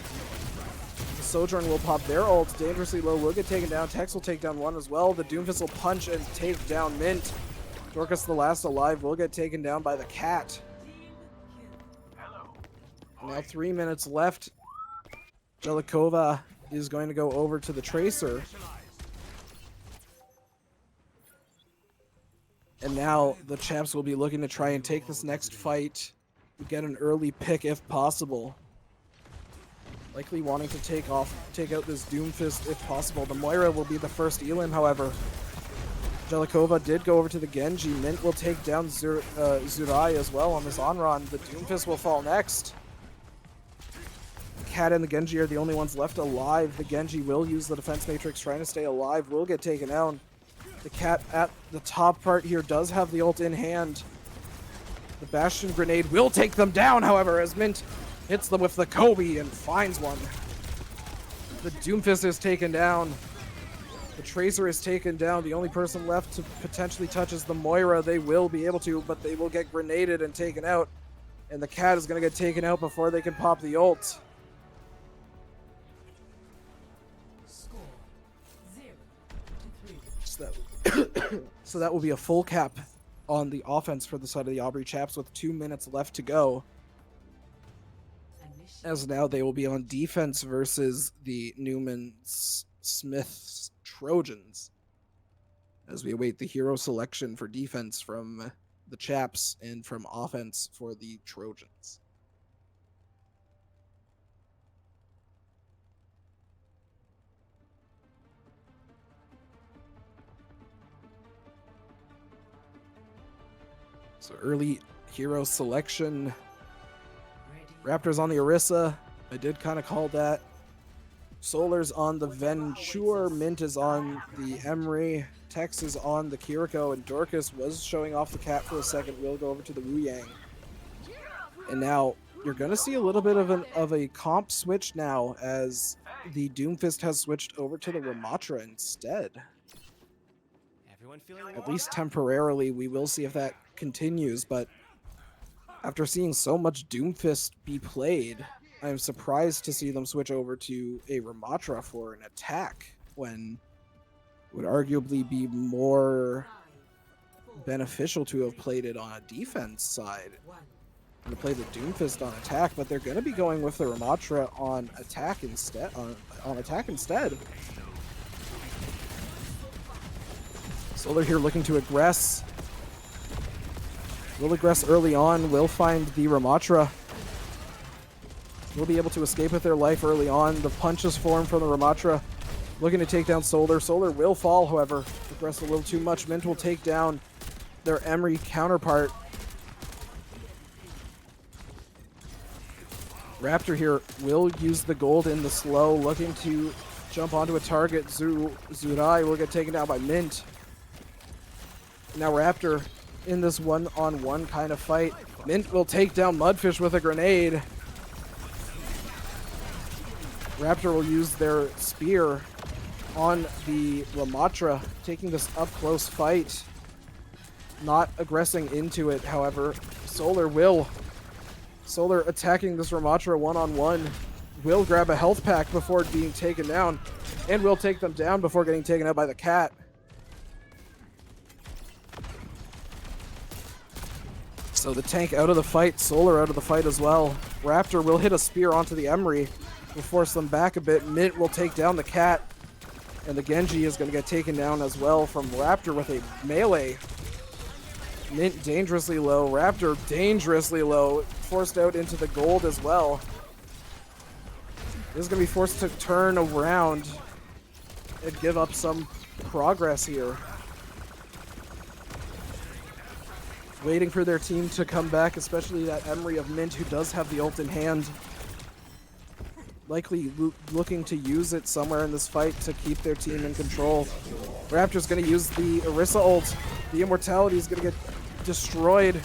The Sojourn will pop their ult. Dangerously low will get taken down. Tex will take down one as well. The Doomfist will punch and take down Mint. Dorcas, the last alive, will get taken down by the cat. Now 3 minutes left. Jelikova is going to go over to the Tracer. And now the champs will be looking to try and take this next fight, get an early pick if possible. Likely wanting to take out this Doomfist if possible. The Moira will be the first Elim, however. Jelikova did go over to the Genji. Mint will take down Zurai as well on this Onron. The Doomfist will fall next. The Cat and the Genji are the only ones left alive. The Genji will use the defense matrix trying to stay alive, will get taken down. The Cat at the top part here does have the ult in hand. The Bastion grenade will take them down, however, as Mint hits them with the Kobe and finds one. The Doomfist is taken down. The Tracer is taken down. The only person left to potentially touch is the Moira. They will be able to, but they will get grenaded and taken out. And the Cat is going to get taken out before they can pop the ult. Score 0-3. So that will be a full cap on the offense for the side of the Aubrey Chaps with 2 minutes left to go. As now they will be on defense versus the Newman Smith's Trojans. As we await the hero selection for defense from the Chaps and from offense for the Trojans. So early hero selection. Raptors on the Orisa. I did kind of call that. Solar's on the Venture. Mint is on the Emery. Tex is on the Kiriko. And Dorcas was showing off the cat for a second. We'll go over to the Wu Yang. And now you're going to see a little bit of a comp switch now as the Doomfist has switched over to the Ramatra instead. At least temporarily. We will see if that continues, but after seeing so much Doomfist be played, I'm surprised to see them switch over to a Ramatra for an attack when it would arguably be more beneficial to have played it on a defense side and to play the Doomfist on attack, but they're going to be going with the Ramatra on attack instead. Solar here looking to aggress. Will aggress early on, will find the Ramatra. Will be able to escape with their life early on. The punches form from the Ramatra. Looking to take down Solar. Solar will fall, however. Aggress a little too much. Mint will take down their Emery counterpart. Raptor here will use the gold in the slow. Looking to jump onto a target. Zurai will get taken down by Mint. Now Raptor in this one-on-one kind of fight. Mint will take down Mudfish with a grenade. Raptor will use their spear on the Ramatra, taking this up-close fight. Not aggressing into it, however. Solar attacking this Ramatra one-on-one. Will grab a health pack before being taken down, and will take them down before getting taken out by the cat. So the tank out of the fight, Solar out of the fight as well. Raptor will hit a spear onto the Emery, will force them back a bit. Mint will take down the cat, and the Genji is going to get taken down as well from Raptor with a melee Mint dangerously low. Raptor dangerously low. Forced out into the gold as well. This is going to be forced to turn around and give up some progress here. Waiting for their team to come back, especially that Emery of Mint who does have the ult in hand. Likely looking to use it somewhere in this fight to keep their team in control. Raptor's going to use the Orisa ult. The Immortality is going to get destroyed.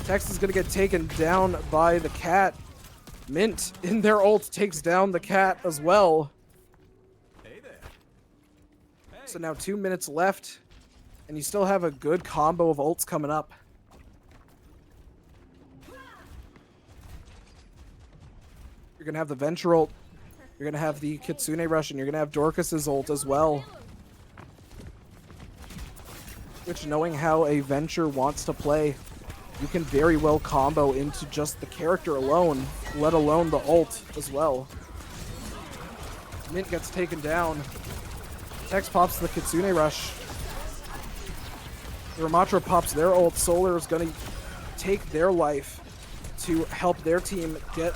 Tex is going to get taken down by the cat. Mint, in their ult, takes down the cat as well. Hey there. So now 2 minutes left, and you still have a good combo of ults coming up. You're going to have the Venture ult. You're going to have the Kitsune Rush, and you're going to have Dorcas's ult as well. Which, knowing how a Venture wants to play, you can very well combo into just the character alone, let alone the ult as well. Mint gets taken down. Tex pops the Kitsune Rush. The Ramatra pops their ult. Solar is going to take their life to help their team get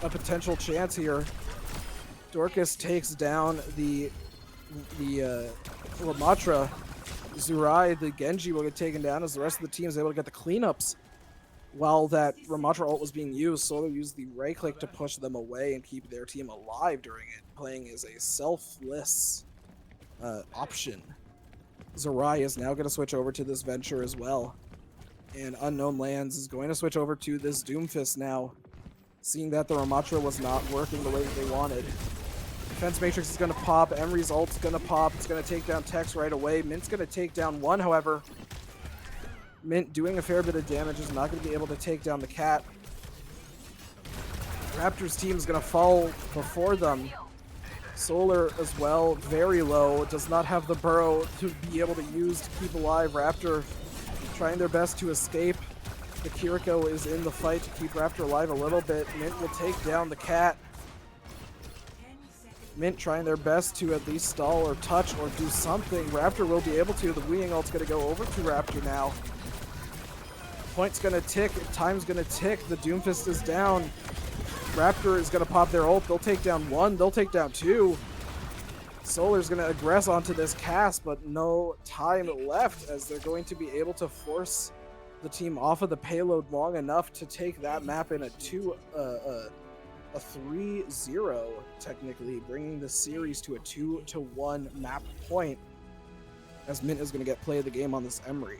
a potential chance here. Dorcas takes down the Ramatra. Zurai, the Genji, will get taken down as the rest of the team is able to get the cleanups. While that Ramatra ult was being used, Solar used the right click to push them away and keep their team alive during it, playing as a selfless option. Zurai is now going to switch over to this Venture as well. And Unknown Lands is going to switch over to this Doomfist now, seeing that the Ramatra was not working the way that they wanted. Defense Matrix is going to pop. Emery's ult's going to pop. It's going to take down Tex right away. Mint's going to take down one, however. Mint doing a fair bit of damage is not going to be able to take down the cat. Raptors team is going to fall before them. Solar as well, very low. Does not have the burrow to be able to use to keep alive. Raptor trying their best to escape. The Kiriko is in the fight to keep Raptor alive a little bit. Mint will take down the cat. Mint trying their best to at least stall or touch or do something. Raptor will be able to. The Weeing ult's going to go over to Raptor now. Point's going to tick. Time's going to tick. The Doomfist is down. Raptor is going to pop their ult. They'll take down one. They'll take down two. Solar's going to aggress onto this cast, but no time left as they're going to be able to force the team off of the payload long enough to take that map in a 3-0, technically, bringing the series to a 2-1 map point, as Mint is going to get play of the game on this Emery.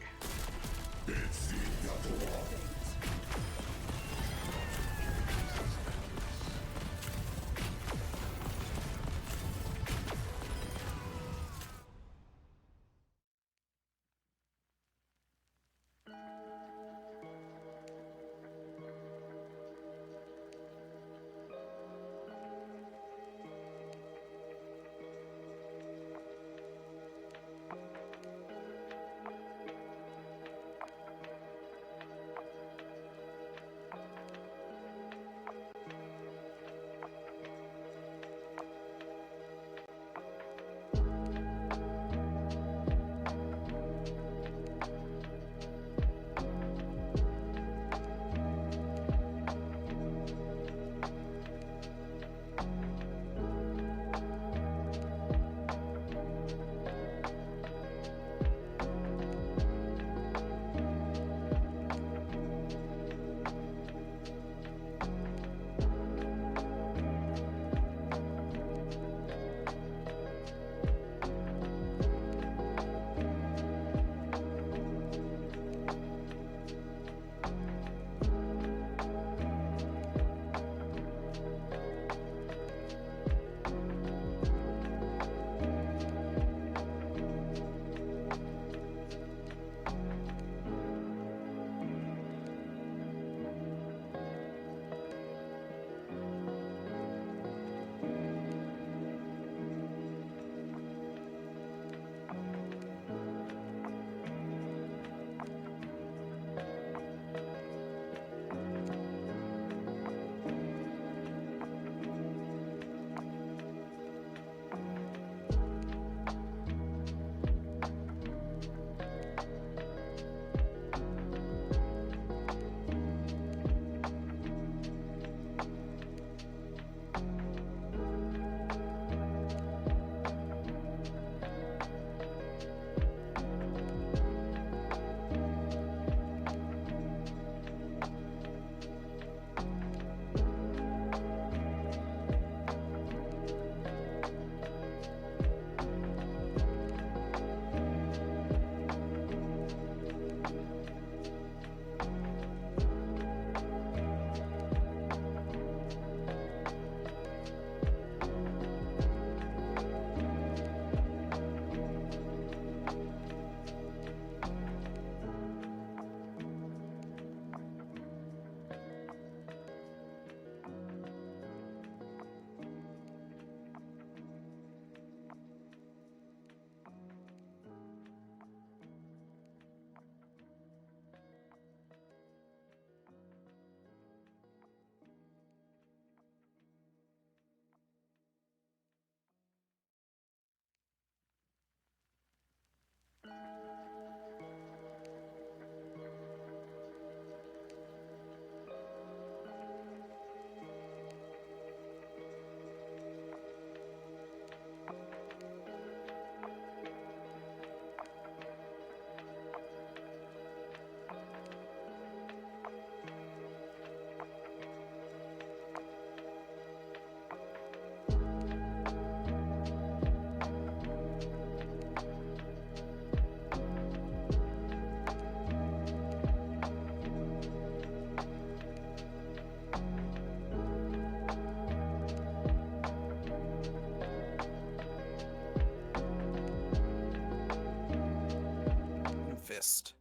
Doomfist.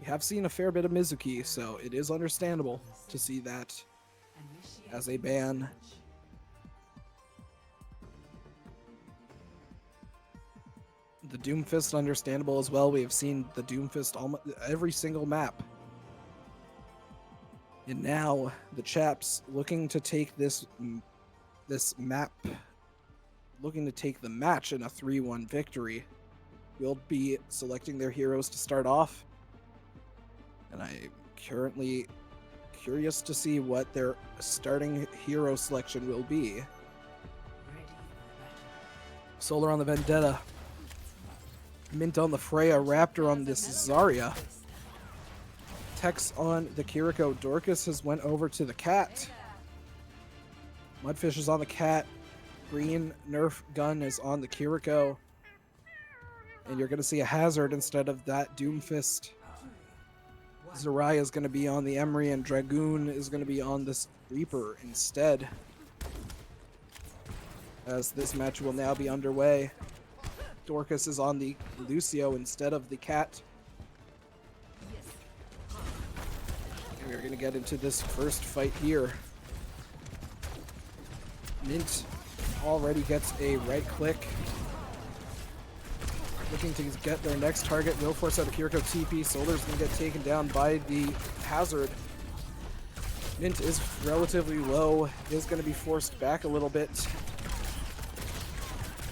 We have seen a fair bit of Mizuki, so it is understandable to see that as a ban. The Doomfist understandable as well. We have seen the Doomfist almost every single map. And now the chaps looking to take this map, looking to take the match in a 3-1 victory, will be selecting their heroes to start off. And I'm currently curious to see what their starting hero selection will be. Solar on the Vendetta. Mint on the Freya, Raptor on this Zarya. Tex on the Kiriko. Dorcas has went over to the Cat. Mudfish is on the Cat. Green Nerf Gun is on the Kiriko. And you're going to see a Hazard instead of that Doomfist. Zarya is going to be on the Emery, and Dragoon is going to be on this Reaper instead. As this match will now be underway. Dorcas is on the Lucio instead of the Cat. And we're going to get into this first fight here. Mint already gets a right click. Looking to get their next target. Will force out a Kiriko TP. Solar's going to get taken down by the Hazard. Mint is relatively low. Is going to be forced back a little bit.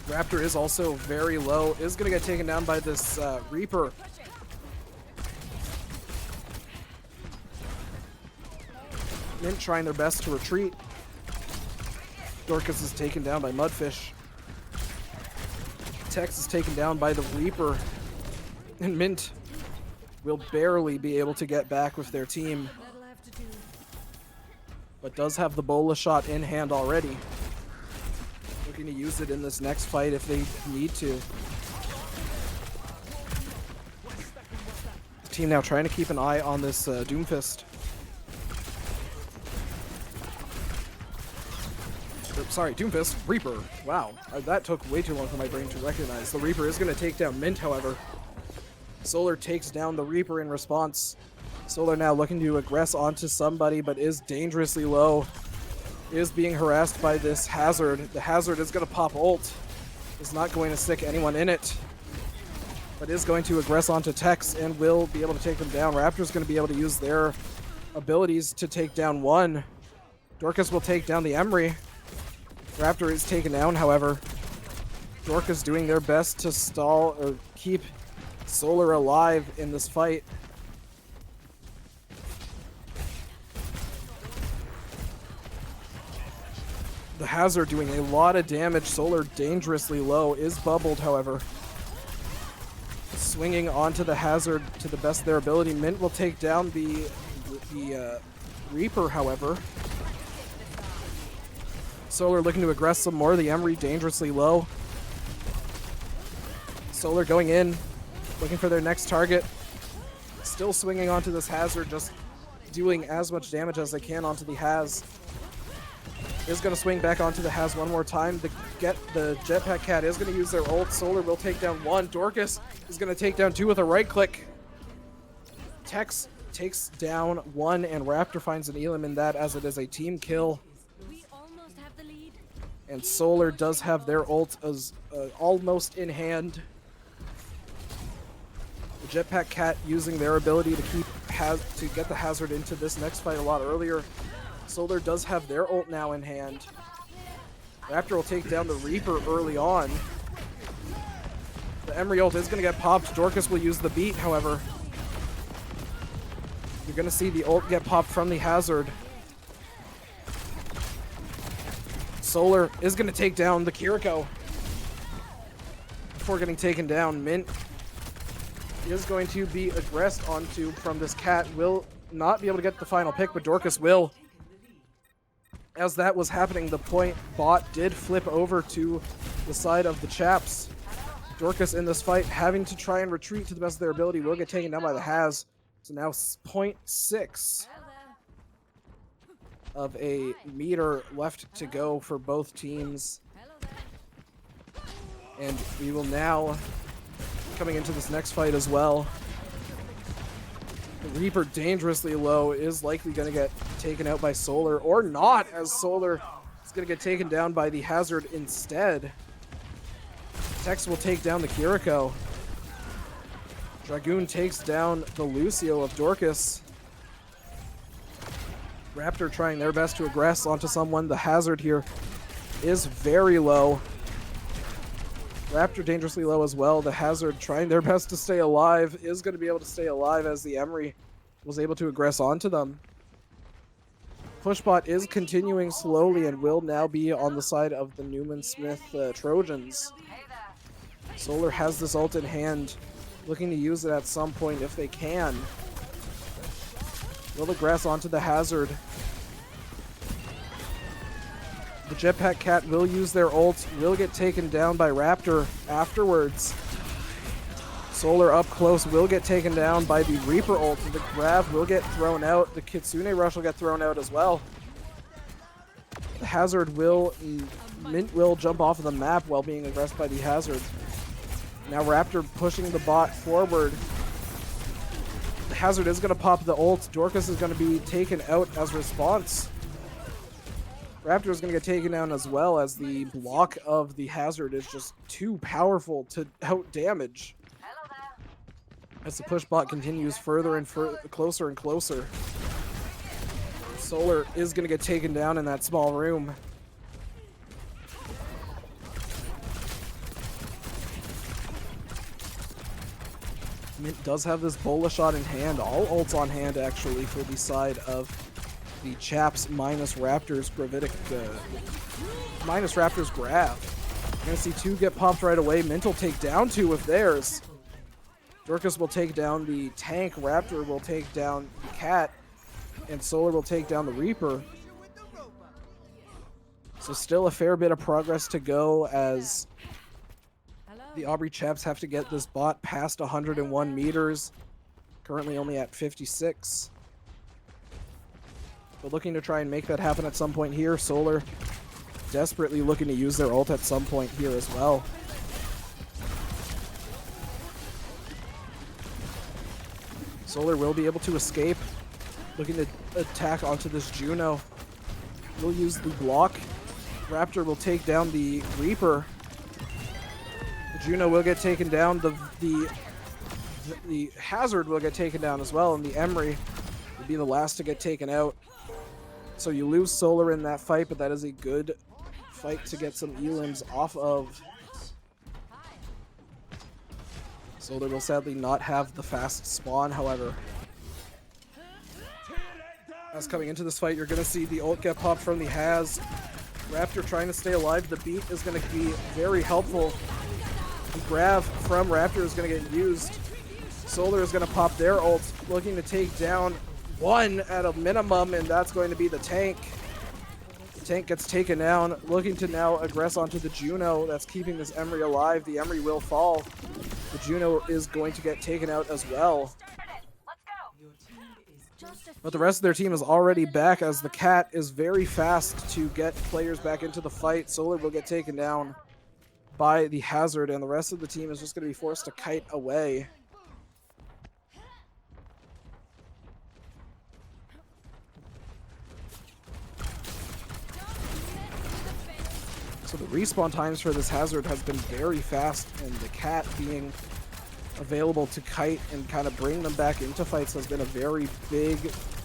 Raptor is also very low. Is going to get taken down by this Reaper. Mint trying their best to retreat. Dorcas is taken down by Mudfish. Tex is taken down by the Reaper. And Mint will barely be able to get back with their team. But does have the Bola shot in hand already. Looking to use it in this next fight if they need to. The team now trying to keep an eye on this Doomfist. Sorry, Doomfist. Reaper. Wow. That took way too long for my brain to recognize. The Reaper is going to take down Mint, however. Solar takes down the Reaper in response. Solar now looking to aggress onto somebody, but is dangerously low. Is being harassed by this Hazard. The Hazard is going to pop ult. Is not going to stick anyone in it. But is going to aggress onto Tex and will be able to take them down. Raptor's going to be able to use their abilities to take down one. Dorcas will take down the Emery. Raptor is taken down, however. Dorcas doing their best to stall or keep Solar alive in this fight. The Hazard doing a lot of damage. Solar dangerously low. Is bubbled, however. Swinging onto the Hazard to the best of their ability. Mint will take down the Reaper, however. Solar looking to aggress some more. The Emery dangerously low. Solar going in, looking for their next target. Still swinging onto this Hazard, just doing as much damage as they can onto the Haz. Is going to swing back onto the Haz one more time. The Jetpack Cat is going to use their ult. Solar will take down one. Dorcas is going to take down two with a right click. Tex takes down one, and Raptor finds an Elim in that as it is a team kill. And Solar does have their ult as almost in hand. The Jetpack Cat using their ability to get the Hazard into this next fight a lot earlier. Solar does have their ult now in hand. Raptor will take down the Reaper early on. The Emery ult is going to get popped. Dorcas will use the beat, however. You're going to see the ult get popped from the Hazard. Solar is going to take down the Kiriko. Before getting taken down, Mint is going to be aggressed onto from this Cat. Will not be able to get the final pick, but Dorcas will. As that was happening, the point bot did flip over to the side of the chaps. Dorcas in this fight having to try and retreat to the best of their ability will get taken down by the Haz. So now 0.6 of a meter left to go for both teams. And we will now coming into this next fight as well. The Reaper dangerously low is likely going to get taken out by Solar, or not, as Solar is going to get taken down by the Hazard instead. Tex will take down the Kiriko. Dragoon takes down the Lucio of Dorcas. Raptor trying their best to aggress onto someone. The Hazard here is very low. Raptor dangerously low as well. The Hazard trying their best to stay alive is going to be able to stay alive as the Emery was able to aggress onto them. Pushbot is continuing slowly and will now be on the side of the Newman Smith Trojans. Solar has this ult in hand, looking to use it at some point if they can. Will aggress onto the Hazard. The Jetpack Cat will use their ult, will get taken down by Raptor afterwards. Solar up close will get taken down by the Reaper ult. The Grav will get thrown out. The Kitsune Rush will get thrown out as well. The Hazard will, Mint will jump off of the map while being aggressed by the Hazard. Now Raptor pushing the bot forward. The Hazard is going to pop the ult. Dorcas is going to be taken out as response. Raptor is going to get taken down as well, as the block of the Hazard is just too powerful to out damage. As the push bot continues further and closer and closer. Solar is going to get taken down in that small room. Mint does have this Bola shot in hand, all ults on hand actually for the side of the Chaps minus Raptors Gravitic, minus Raptors Grav. You're gonna see two get popped right away. Mint will take down two of theirs. Dorcas will take down the tank, Raptor will take down the Cat, and Solar will take down the Reaper. So still a fair bit of progress to go as the Aubrey Chaps have to get this bot past 101 meters. Currently only at 56. But looking to try and make that happen at some point here. Solar desperately looking to use their ult at some point here as well. Solar will be able to escape. Looking to attack onto this Juno. Will use the block. Raptor will take down the Reaper. The Juno will get taken down. The Hazard will get taken down as well, and the Emery will be the last to get taken out. So you lose Solar in that fight, but that is a good fight to get some elims off of. Solar will sadly not have the fast spawn, however. As coming into this fight, you're going to see the ult get popped from the Haz. Raptor trying to stay alive. The beat is going to be very helpful. The Grav from Raptor is going to get used. Solar is going to pop their ult, looking to take down one at a minimum, and that's going to be the tank. The tank gets taken down, looking to now aggress onto the Juno that's keeping this Emery alive. The Emery will fall. The Juno is going to get taken out as well. But the rest of their team is already back, as the Cat is very fast to get players back into the fight. Solar will get taken down by the Hazard, and the rest of the team is just going to be forced to kite away. So the respawn times for this Hazard has been very fast, and the Cat being available to kite and kind of bring them back into fights has been a very big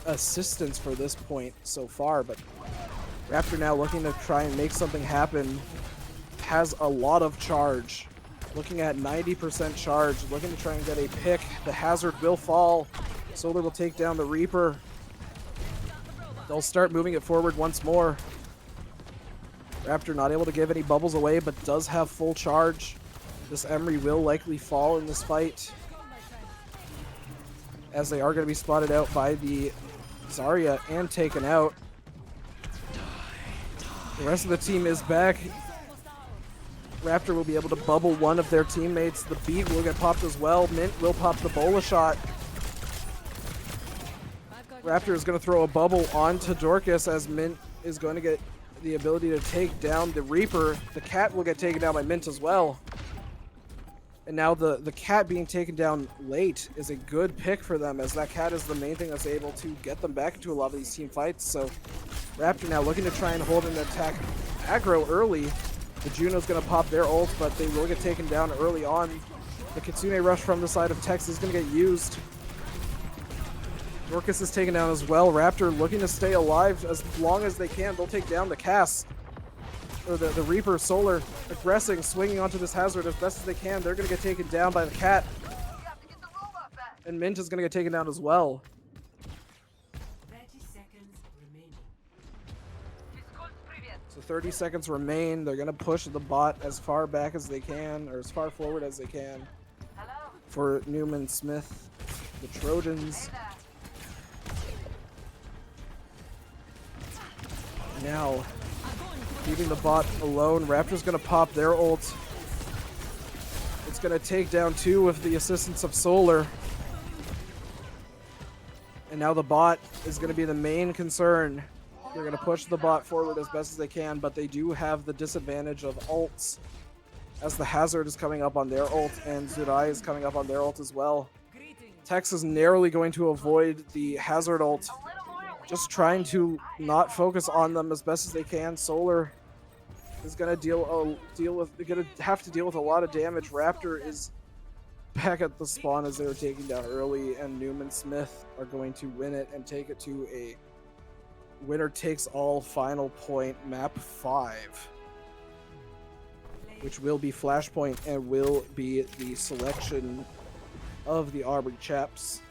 assistance for this point so far. But Raptor now looking to try and make something happen, has a lot of charge, looking at 90% charge, looking to try and get a pick. The Hazard will fall. Solar will take down the Reaper. They'll start moving it forward once more. Raptor not able to give any bubbles away, but does have full charge. This Emery will likely fall in this fight, as they are going to be spotted out by the Zarya and taken out. The rest of the team is back. Raptor will be able to bubble one of their teammates. The Beat will get popped as well. Mint will pop the Bola shot. Raptor is going to throw a bubble onto Dorcas, as Mint is going to get the ability to take down the Reaper. The Cat will get taken down by Mint as well. And now the cat being taken down late is a good pick for them, as that cat is the main thing that's able to get them back into a lot of these team fights. So Raptor now looking to try and hold an attack aggro early. The Juno's going to pop their ult, but they will get taken down early on. The Kitsune rush from the side of Texas is going to get used. Dorcas is taken down as well. Raptor looking to stay alive as long as they can. They'll take down the Cass. Or the Reaper Solar aggressing, swinging onto this hazard as best as they can. They're going to get taken down by the cat. And Mint is going to get taken down as well. 30 seconds remaining. So 30 seconds remain. They're going to push the bot as far back as they can, or as far forward as they can. For Newman, Smith, the Trojans. Now, leaving the bot alone. Raptor's going to pop their ult. It's going to take down 2 with the assistance of Solar. And now the bot is going to be the main concern. They're going to push the bot forward as best as they can, but they do have the disadvantage of ults, as the Hazard is coming up on their ult and Zurai is coming up on their ult as well. Tex is narrowly going to avoid the Hazard ult, just trying to not focus on them as best as they can. Solar is going to have to deal with a lot of damage. Raptor is back at the spawn as they were taken down early, and Newman Smith are going to win it and take it to a winner takes all final point map 5, which will be Flashpoint and will be the selection of the Aubrey chaps.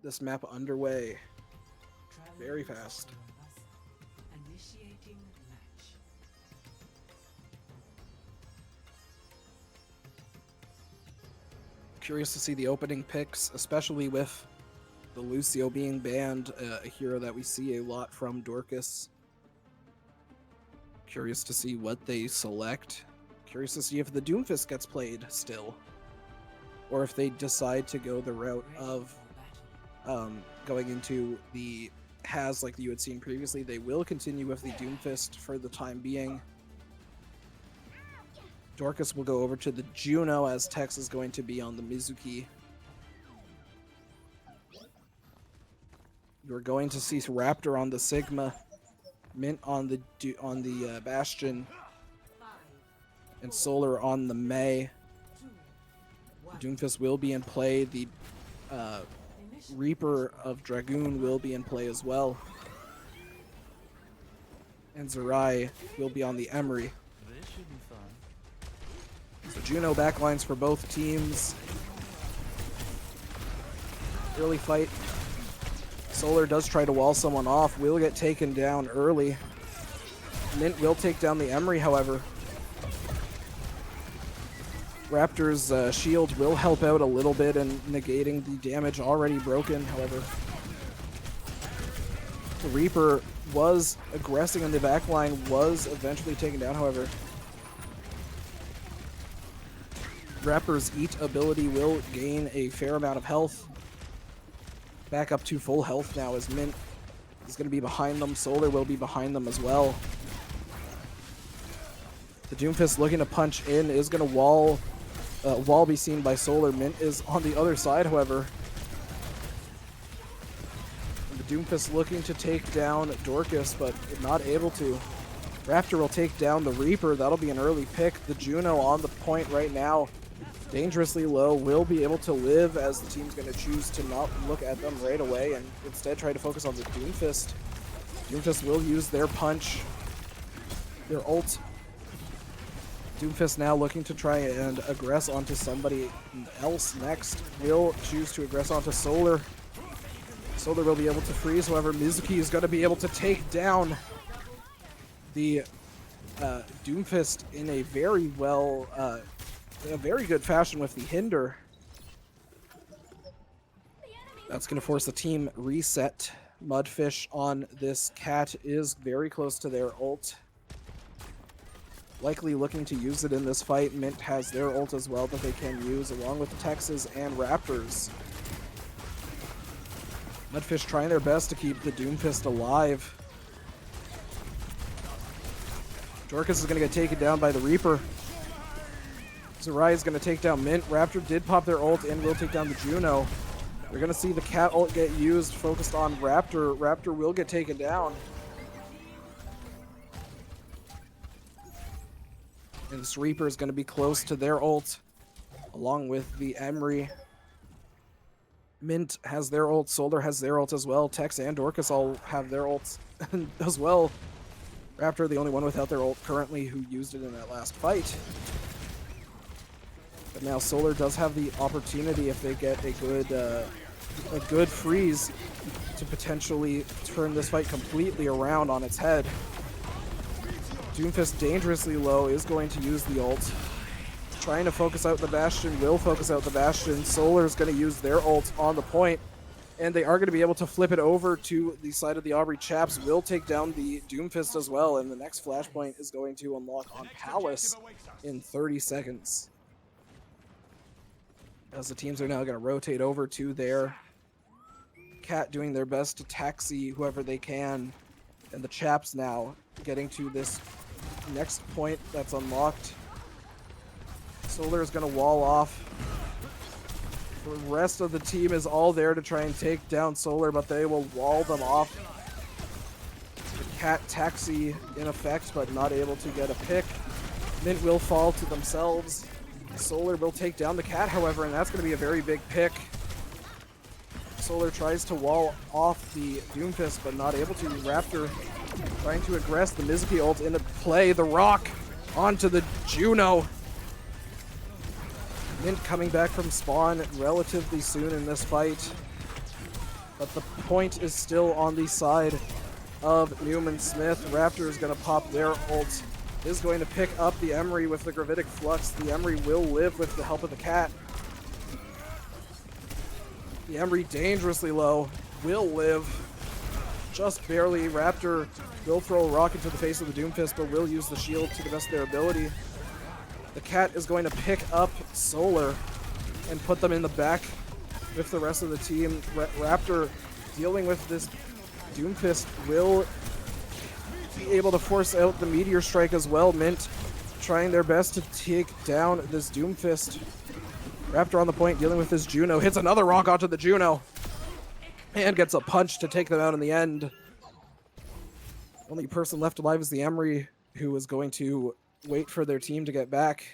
This map underway very fast. Initiating match. Curious to see the opening picks, especially with the Lucio being banned, a hero that we see a lot from Dorcas. Curious to see what they select. Curious to see if the Doomfist gets played still, or if they decide to go the route of going into the Has like you had seen previously. They will continue with the Doomfist for the time being. Dorcas will go over to the Juno as Tex is going to be on the Mizuki. You're going to see Raptor on the Sigma, Mint on the Bastion, and Solar on the Mei. Doomfist will be in play. The Reaper of Dragoon will be in play as well. And Zerai will be on the Emery. This should be fun. So Juno backlines for both teams. Early fight. Solar does try to wall someone off, will get taken down early. Mint will take down the Emery, however. Raptor's shield will help out a little bit in negating the damage already broken, however. The Reaper was aggressing in the backline, was eventually taken down, however. Raptor's Eat ability will gain a fair amount of health. Back up to full health now as Mint is going to be behind them. Solar will be behind them as well. The Doomfist looking to punch in is going to wall be seen by Solar. Mint is on the other side, however. And the Doomfist looking to take down Dorcas, but not able to. Raptor will take down the Reaper. That'll be an early pick. The Juno on the point right now. Dangerously low, will be able to live as the team's going to choose to not look at them right away and instead try to focus on the Doomfist. Doomfist will use their punch, their ult. Doomfist now looking to try and aggress onto somebody else next. Will choose to aggress onto Solar. Solar will be able to freeze, however Mizuki is going to be able to take down the Doomfist in a very good fashion with the Hinder. That's going to force the team reset. Mudfish on this Cat is very close to their ult. Likely looking to use it in this fight. Mint has their ult as well that they can use along with the Texas and Raptors. Mudfish trying their best to keep the Doomfist alive. Dorcas is going to get taken down by the Reaper. Zerai is going to take down Mint. Raptor did pop their ult and will take down the Juno. We're going to see the Cat ult get used, focused on Raptor. Raptor will get taken down. And this Reaper is going to be close to their ult, along with the Emery. Mint has their ult, Solar has their ult as well. Tex and Dorcas all have their ults as well. Raptor, the only one without their ult currently who used it in that last fight. But now Solar does have the opportunity, if they get a good freeze, to potentially turn this fight completely around on its head. Doomfist dangerously low is going to use the ult. Trying to focus out the Bastion, will focus out the Bastion. Solar is going to use their ult on the point, and they are going to be able to flip it over to the side of the Aubrey Chaps. Will take down the Doomfist as well, and the next flashpoint is going to unlock on Palace in 30 seconds. As the teams are now going to rotate over to their Cat, doing their best to taxi whoever they can, and the Chaps now getting to this next point that's unlocked. Solar is going to wall off. The rest of the team is all there to try and take down Solar, but they will wall them off. The Cat taxi in effect, but not able to get a pick. Mint will fall to themselves. Solar will take down the Cat, however, and that's going to be a very big pick. Solar tries to wall off the Doomfist, but not able to. Raptor trying to aggress the Mizuki ult into play. The Rock onto the Juno. Mint coming back from spawn relatively soon in this fight. But the point is still on the side of Newman Smith. Raptor is going to pop their ult. Is going to pick up the Emery with the Gravitic Flux. The Emery will live with the help of the Cat. The Emery dangerously low. Will live. Just barely. Raptor will throw a rocket to the face of the Doomfist, but will use the shield to the best of their ability. The Cat is going to pick up Solar and put them in the back with the rest of the team. Raptor dealing with this Doomfist will be able to force out the Meteor Strike as well. Mint trying their best to take down this Doomfist. Raptor on the point dealing with this Juno. Hits another rock onto the Juno. And gets a punch to take them out in the end. Only person left alive is the Emery, who is going to wait for their team to get back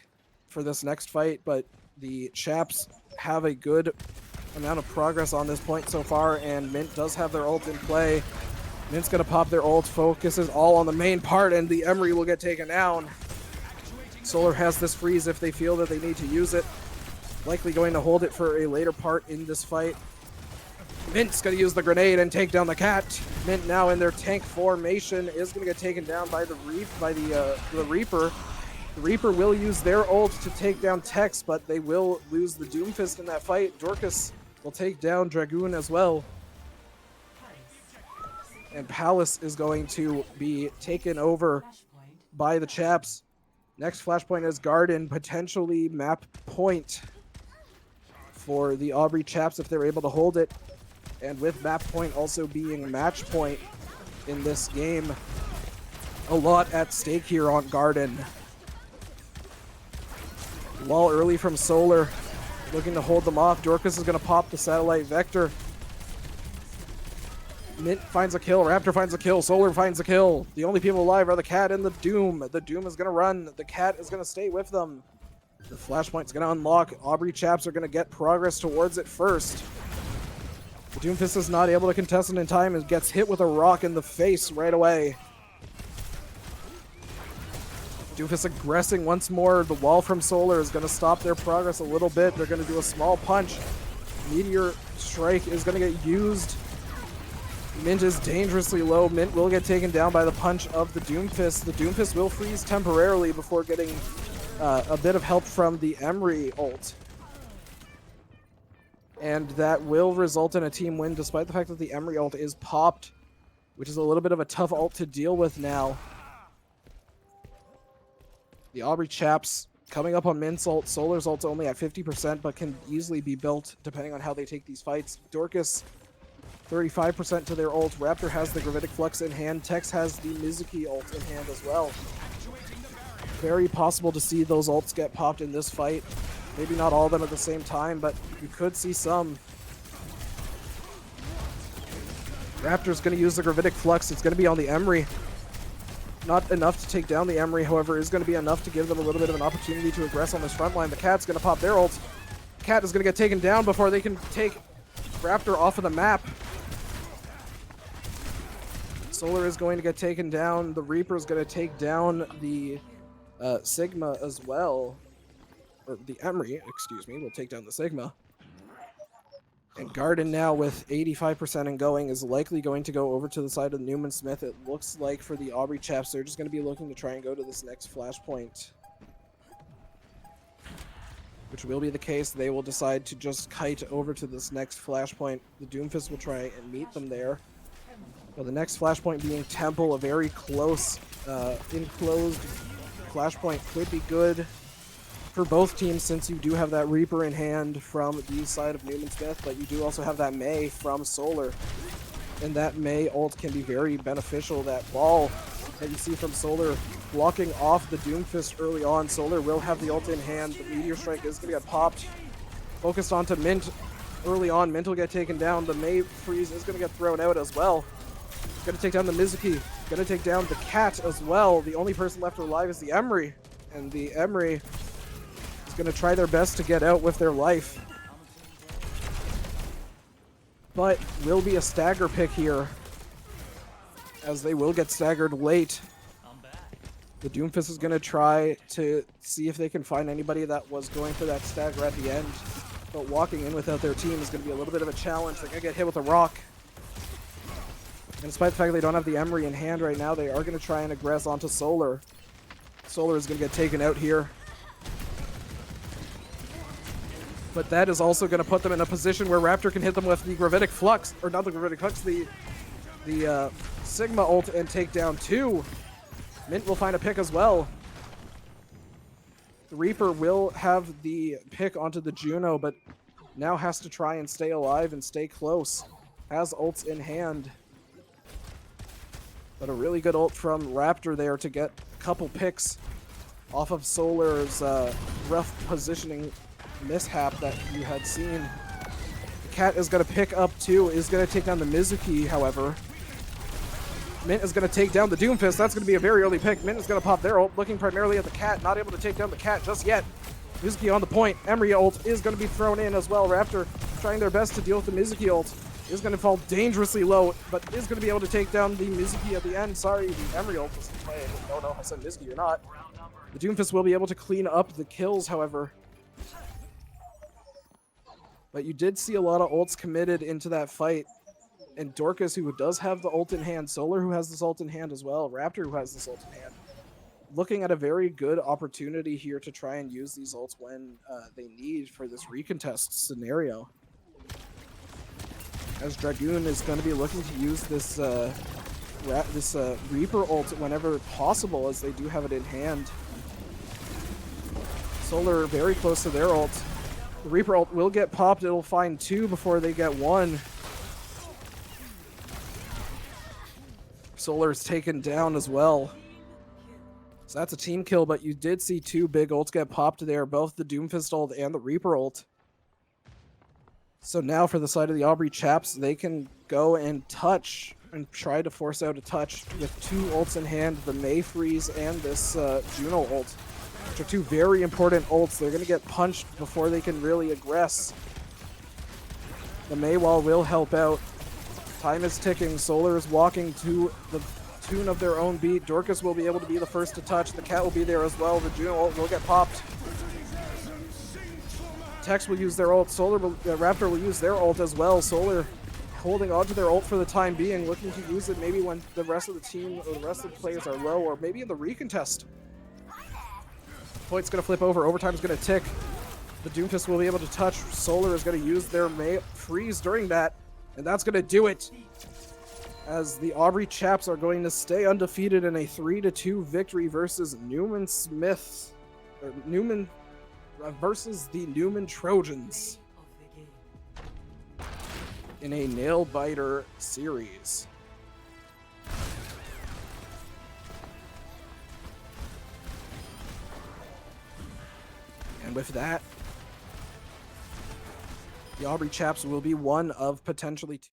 for this next fight. But the Chaps have a good amount of progress on this point so far, and Mint does have their ult in play. Mint's going to pop their ult, focuses all on the main part, and the Emery will get taken down. Solar has this freeze if they feel that they need to use it. Likely going to hold it for a later part in this fight. Mint's going to use the grenade and take down the Cat. Mint now in their tank formation is going to get taken down by the Reaper. The Reaper will use their ult to take down Tex, but they will lose the Doomfist in that fight. Dorcas will take down Dragoon as well. And Palace is going to be taken over by the Chaps. Next flashpoint is Garden, potentially map point for the Aubrey Chaps if they're able to hold it. And with map point also being match point in this game, a lot at stake here on Garden. Wall early from Solar, looking to hold them off. Dorcas is going to pop the satellite vector. Mint finds a kill, Raptor finds a kill, Solar finds a kill. The only people alive are the Cat and the Doom. The Doom is going to run, the Cat is going to stay with them. The flashpoint's going to unlock. Aubrey Chaps are going to get progress towards it first. The Doomfist is not able to contest it in time and gets hit with a rock in the face right away. Doomfist aggressing once more. The wall from Solar is going to stop their progress a little bit. They're going to do a small punch. Meteor Strike is going to get used. Mint is dangerously low. Mint will get taken down by the punch of the Doomfist. The Doomfist will freeze temporarily before getting a bit of help from the Emery ult. And that will result in a team win, despite the fact that the Emery ult is popped, which is a little bit of a tough ult to deal with now. The Aubrey Chaps coming up on Mint's ult. Solar's ult's only at 50%, but can easily be built depending on how they take these fights. Dorcas, 35% to their ult. Raptor has the Gravitic Flux in hand. Tex has the Mizuki ult in hand as well. Very possible to see those ults get popped in this fight. Maybe not all of them at the same time, but you could see some. Raptor's going to use the Gravitic Flux. It's going to be on the Emery. Not enough to take down the Emery, however, is going to be enough to give them a little bit of an opportunity to aggress on this front line. The Cat's going to pop their ult. Cat is going to get taken down before they can take Raptor off of the map. Solar is going to get taken down. The Reaper is going to take down the Sigma as well. Or the Emery, excuse me, will take down the Sigma. And Garden now with 85% and going is likely going to go over to the side of Newman Smith. It looks like for the Aubrey Chaps, they're just going to be looking to try and go to this next flashpoint. Which will be the case. They will decide to just kite over to this next flashpoint. The Doomfist will try and meet them there. Well, the next flashpoint being Temple, a very close, enclosed flashpoint could be good for both teams, since you do have that Reaper in hand from the side of Newman Smith, but you do also have that Mei from Solar. And that Mei ult can be very beneficial. That ball that you see from Solar blocking off the Doomfist early on. Solar will have the ult in hand. The Meteor Strike is going to get popped. Focused onto Mint early on. Mint will get taken down. The Mei freeze is going to get thrown out as well. Going to take down the Mizuki. Going to take down the Cat as well. The only person left alive is the Emery. And the Emery is going to try their best to get out with their life. But will be a stagger pick here, as they will get staggered late. The Doomfist is going to try to see if they can find anybody that was going for that stagger at the end. But walking in without their team is going to be a little bit of a challenge. They're going to get hit with a rock. And despite the fact they don't have the Emery in hand right now, they are going to try and aggress onto Solar. Solar is going to get taken out here. But that is also going to put them in a position where Raptor can hit them with the Gravitic Flux, or not the Gravitic Flux, the Sigma ult and take down 2. Mint will find a pick as well. The Reaper will have the pick onto the Juno, but now has to try and stay alive and stay close. Has ults in hand. But a really good ult from Raptor there to get a couple picks off of Solar's rough positioning mishap that you had seen. The Cat is going to pick up 2, is going to take down the Mizuki, however. Mint is going to take down the Doomfist. That's going to be a very early pick. Mint is going to pop their ult, looking primarily at the Cat, not able to take down the Cat just yet. Mizuki on the point. Emery ult is going to be thrown in as well. Raptor trying their best to deal with the Mizuki ult. Is going to fall dangerously low, but is going to be able to take down the Mizuki at the end. Sorry, the Emery ult was playing. I don't know if I said Mizuki or not. The Doomfist will be able to clean up the kills, however. But you did see a lot of ults committed into that fight. And Dorcas, who does have the ult in hand, Solar, who has this ult in hand as well, Raptor, who has this ult in hand. Looking at a very good opportunity here to try and use these ults when they need for this recontest scenario. As Dragoon is going to be looking to use this Reaper ult whenever possible, as they do have it in hand. Solar very close to their ult. The Reaper ult will get popped. It'll find 2 before they get 1. Solar is taken down as well. So that's a team kill, but you did see 2 big ults get popped there, both the Doomfist ult and the Reaper ult. So now for the side of the Aubrey Chaps, they can go and touch and try to force out a touch with 2 ults in hand, the May Freeze and this Juno ult, which are 2 very important ults. They're going to get punched before they can really aggress. The May Wall will help out. Time is ticking. Solar is walking to the tune of their own beat. Dorcas will be able to be the first to touch. The Cat will be there as well. The Juno ult will get popped. Tex will use their ult. Raptor will use their ult as well. Solar holding on to their ult for the time being, looking to use it maybe when the rest of the team or the rest of the players are low, or maybe in the recontest. Point's going to flip over. Overtime is going to tick. The Doomfist will be able to touch. Solar is going to use their May Freeze during that. And that's going to do it, as the Aubrey Chaps are going to stay undefeated in a 3-2 victory versus Newman versus the Newman Trojans in a nail-biter series. And with that, the Aubrey Chaps will be one of potentially 2.